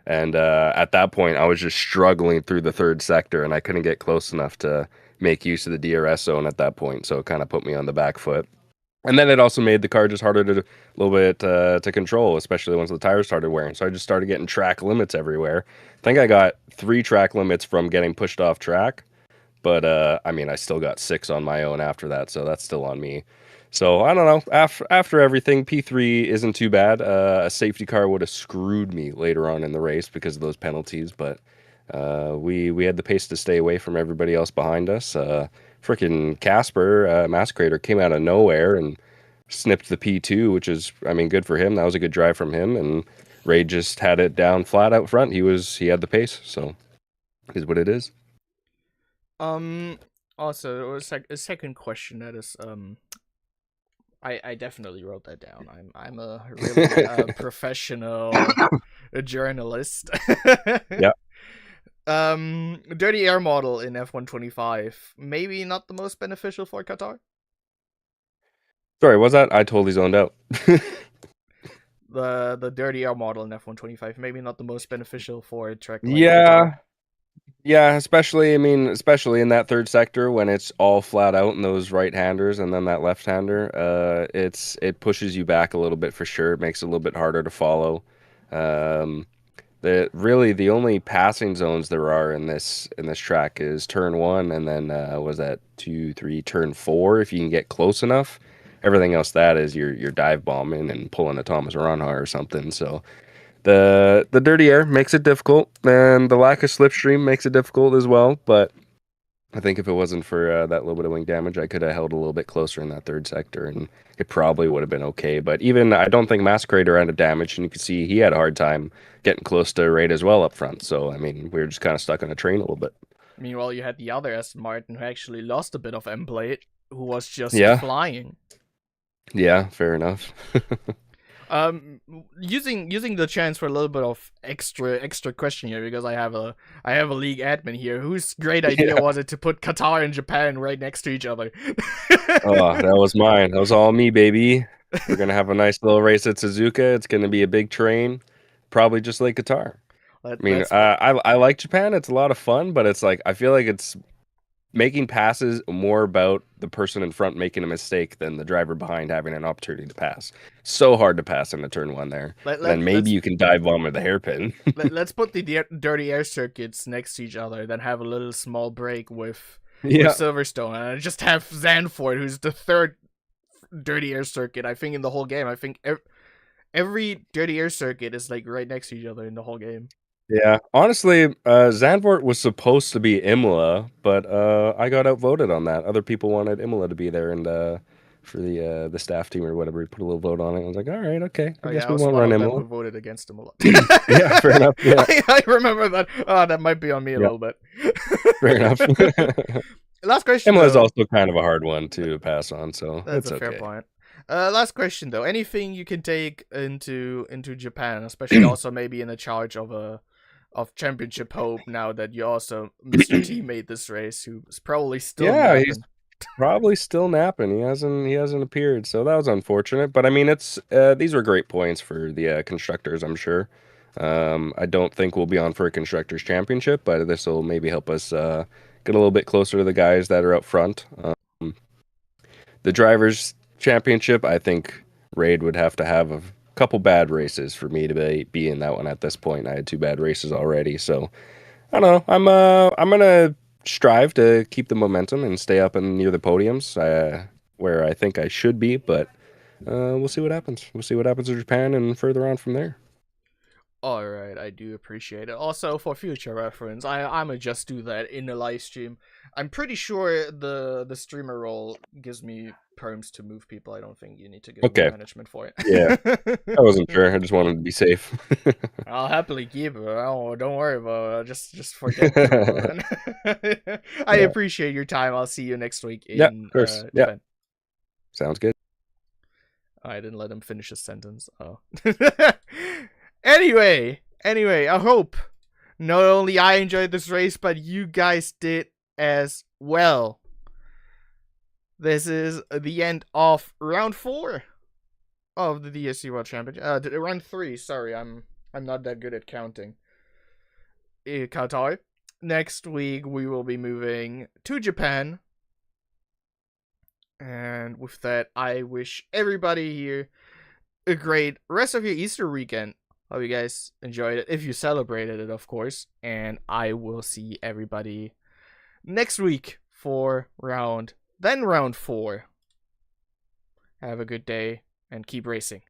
[SPEAKER 4] And at that point, I was just struggling through the 3rd sector, and I couldn't get close enough to make use of the DRS zone at that point. So it kind of put me on the back foot. And then it also made the car just harder a little bit to control, especially once the tires started wearing. So I just started getting track limits everywhere. I think I got 3 track limits from getting pushed off track. But, I mean, I still got 6 on my own after that, so that's still on me. So, I don't know. After everything, P3 isn't too bad. A safety car would have screwed me later on in the race because of those penalties, but we had the pace to stay away from everybody else behind us. Freaking Casper, Massacrator, came out of nowhere and snipped the P2, which is, I mean, good for him. That was a good drive from him, and Ray just had it down flat out front. He had the pace, so is what it is.
[SPEAKER 1] Also, a second question that is, I definitely wrote that down. I'm a really professional journalist.
[SPEAKER 4] Yeah.
[SPEAKER 1] Dirty air model in F125, maybe not the most beneficial for Qatar.
[SPEAKER 4] Sorry, was that? I totally zoned out.
[SPEAKER 1] The dirty air model in F125, maybe not the most beneficial for a track like
[SPEAKER 4] Yeah.
[SPEAKER 1] Qatar.
[SPEAKER 4] Yeah, especially in that 3rd sector when it's all flat out and those right-handers and then that left-hander, it pushes you back a little bit for sure. It makes it a little bit harder to follow. The only passing zones there are in this track is turn 1 and then was that 2, 3, turn 4 if you can get close enough. Everything else that is you're dive bombing and pulling a Thomas Ronhar or something. So the dirty air makes it difficult, and the lack of slipstream makes it difficult as well. But I think if it wasn't for that little bit of wing damage, I could have held a little bit closer in that 3rd sector, and it probably would have been okay. But even I don't think Massacrator had a damage, and you can see he had a hard time getting close to Raid as well up front. So I mean, we were just kind of stuck on a train a little bit.
[SPEAKER 1] Meanwhile, you had the other Aston Martin who actually lost a bit of M plate, who was just flying.
[SPEAKER 4] Yeah, fair enough.
[SPEAKER 1] Using the chance for a little bit of extra question here, because I have a league admin here. Whose great idea was it to put Qatar and Japan right next to each other?
[SPEAKER 4] Oh, that was mine. That was all me, baby. We're gonna have a nice little race at Suzuka. It's gonna be a big train, probably just like Qatar. I mean, I like Japan. It's a lot of fun, but it's like I feel like it's making passes more about the person in front making a mistake than the driver behind having an opportunity to pass. So hard to pass in a turn one there. Then maybe you can dive bomb with the hairpin.
[SPEAKER 1] Let's put the dirty air circuits next to each other, then have a little small break with
[SPEAKER 4] Yeah.
[SPEAKER 1] Silverstone, and I just have Zandvoort, who's the third dirty air circuit. I think in the whole game, I think every dirty air circuit is like right next to each other in the whole game.
[SPEAKER 4] Yeah, honestly, Zandvoort was supposed to be Imola, but I got outvoted on that. Other people wanted Imola to be there, and for the staff team or whatever, we put a little vote on it. I was like, all right, okay, I guess
[SPEAKER 1] I
[SPEAKER 4] we
[SPEAKER 1] was
[SPEAKER 4] won't
[SPEAKER 1] one
[SPEAKER 4] run
[SPEAKER 1] of them
[SPEAKER 4] Imola.
[SPEAKER 1] who voted against Imola.
[SPEAKER 4] Yeah, fair enough. Yeah,
[SPEAKER 1] I remember that. Oh, that might be on me a
[SPEAKER 4] Yeah.
[SPEAKER 1] little bit.
[SPEAKER 4] fair enough.
[SPEAKER 1] Last question.
[SPEAKER 4] Imola's
[SPEAKER 1] though.
[SPEAKER 4] also kind of a hard one to pass on, so
[SPEAKER 1] That's
[SPEAKER 4] it's
[SPEAKER 1] a fair
[SPEAKER 4] okay.
[SPEAKER 1] point. Last question though. Anything you can take into Japan, especially also maybe in the charge of championship hope now that you also missed your teammate this race, who's probably still
[SPEAKER 4] Yeah,
[SPEAKER 1] napping.
[SPEAKER 4] he's probably still napping. He hasn't appeared, so that was unfortunate. But I mean, it's these were great points for the constructors, I'm sure. I don't think we'll be on for a constructors championship, but this will maybe help us get a little bit closer to the guys that are up front. The drivers championship, I think Raid would have to have a couple bad races for me to be in that one at this point. I had 2 bad races already, so I don't know. I'm gonna strive to keep the momentum and stay up and near the podiums, where I think I should be. But we'll see what happens. We'll see what happens in Japan and further on from there.
[SPEAKER 1] Alright, I do appreciate it. Also, for future reference, I'ma just do that in the live stream. I'm pretty sure the streamer role gives me perms to move people. I don't think you need to give
[SPEAKER 4] Okay.
[SPEAKER 1] me management for it.
[SPEAKER 4] Yeah. I wasn't sure. I just wanted to be safe.
[SPEAKER 1] I'll happily keep it. Don't worry about it. Just forget to. I
[SPEAKER 4] Yeah.
[SPEAKER 1] appreciate your time. I'll see you next week in
[SPEAKER 4] Yeah, of course. Yeah.
[SPEAKER 1] Japan.
[SPEAKER 4] Sounds good.
[SPEAKER 1] I didn't let him finish his sentence. Oh. Anyway, I hope not only I enjoyed this race, but you guys did as well. This is the end of round 4 of the DRC World Championship. Round 3. Sorry, I'm not that good at counting. Qatar. Next week we will be moving to Japan. And with that, I wish everybody here a great rest of your Easter weekend. Hope you guys enjoyed it, if you celebrated it, of course. And I will see everybody next week for round 4. Have a good day and keep racing.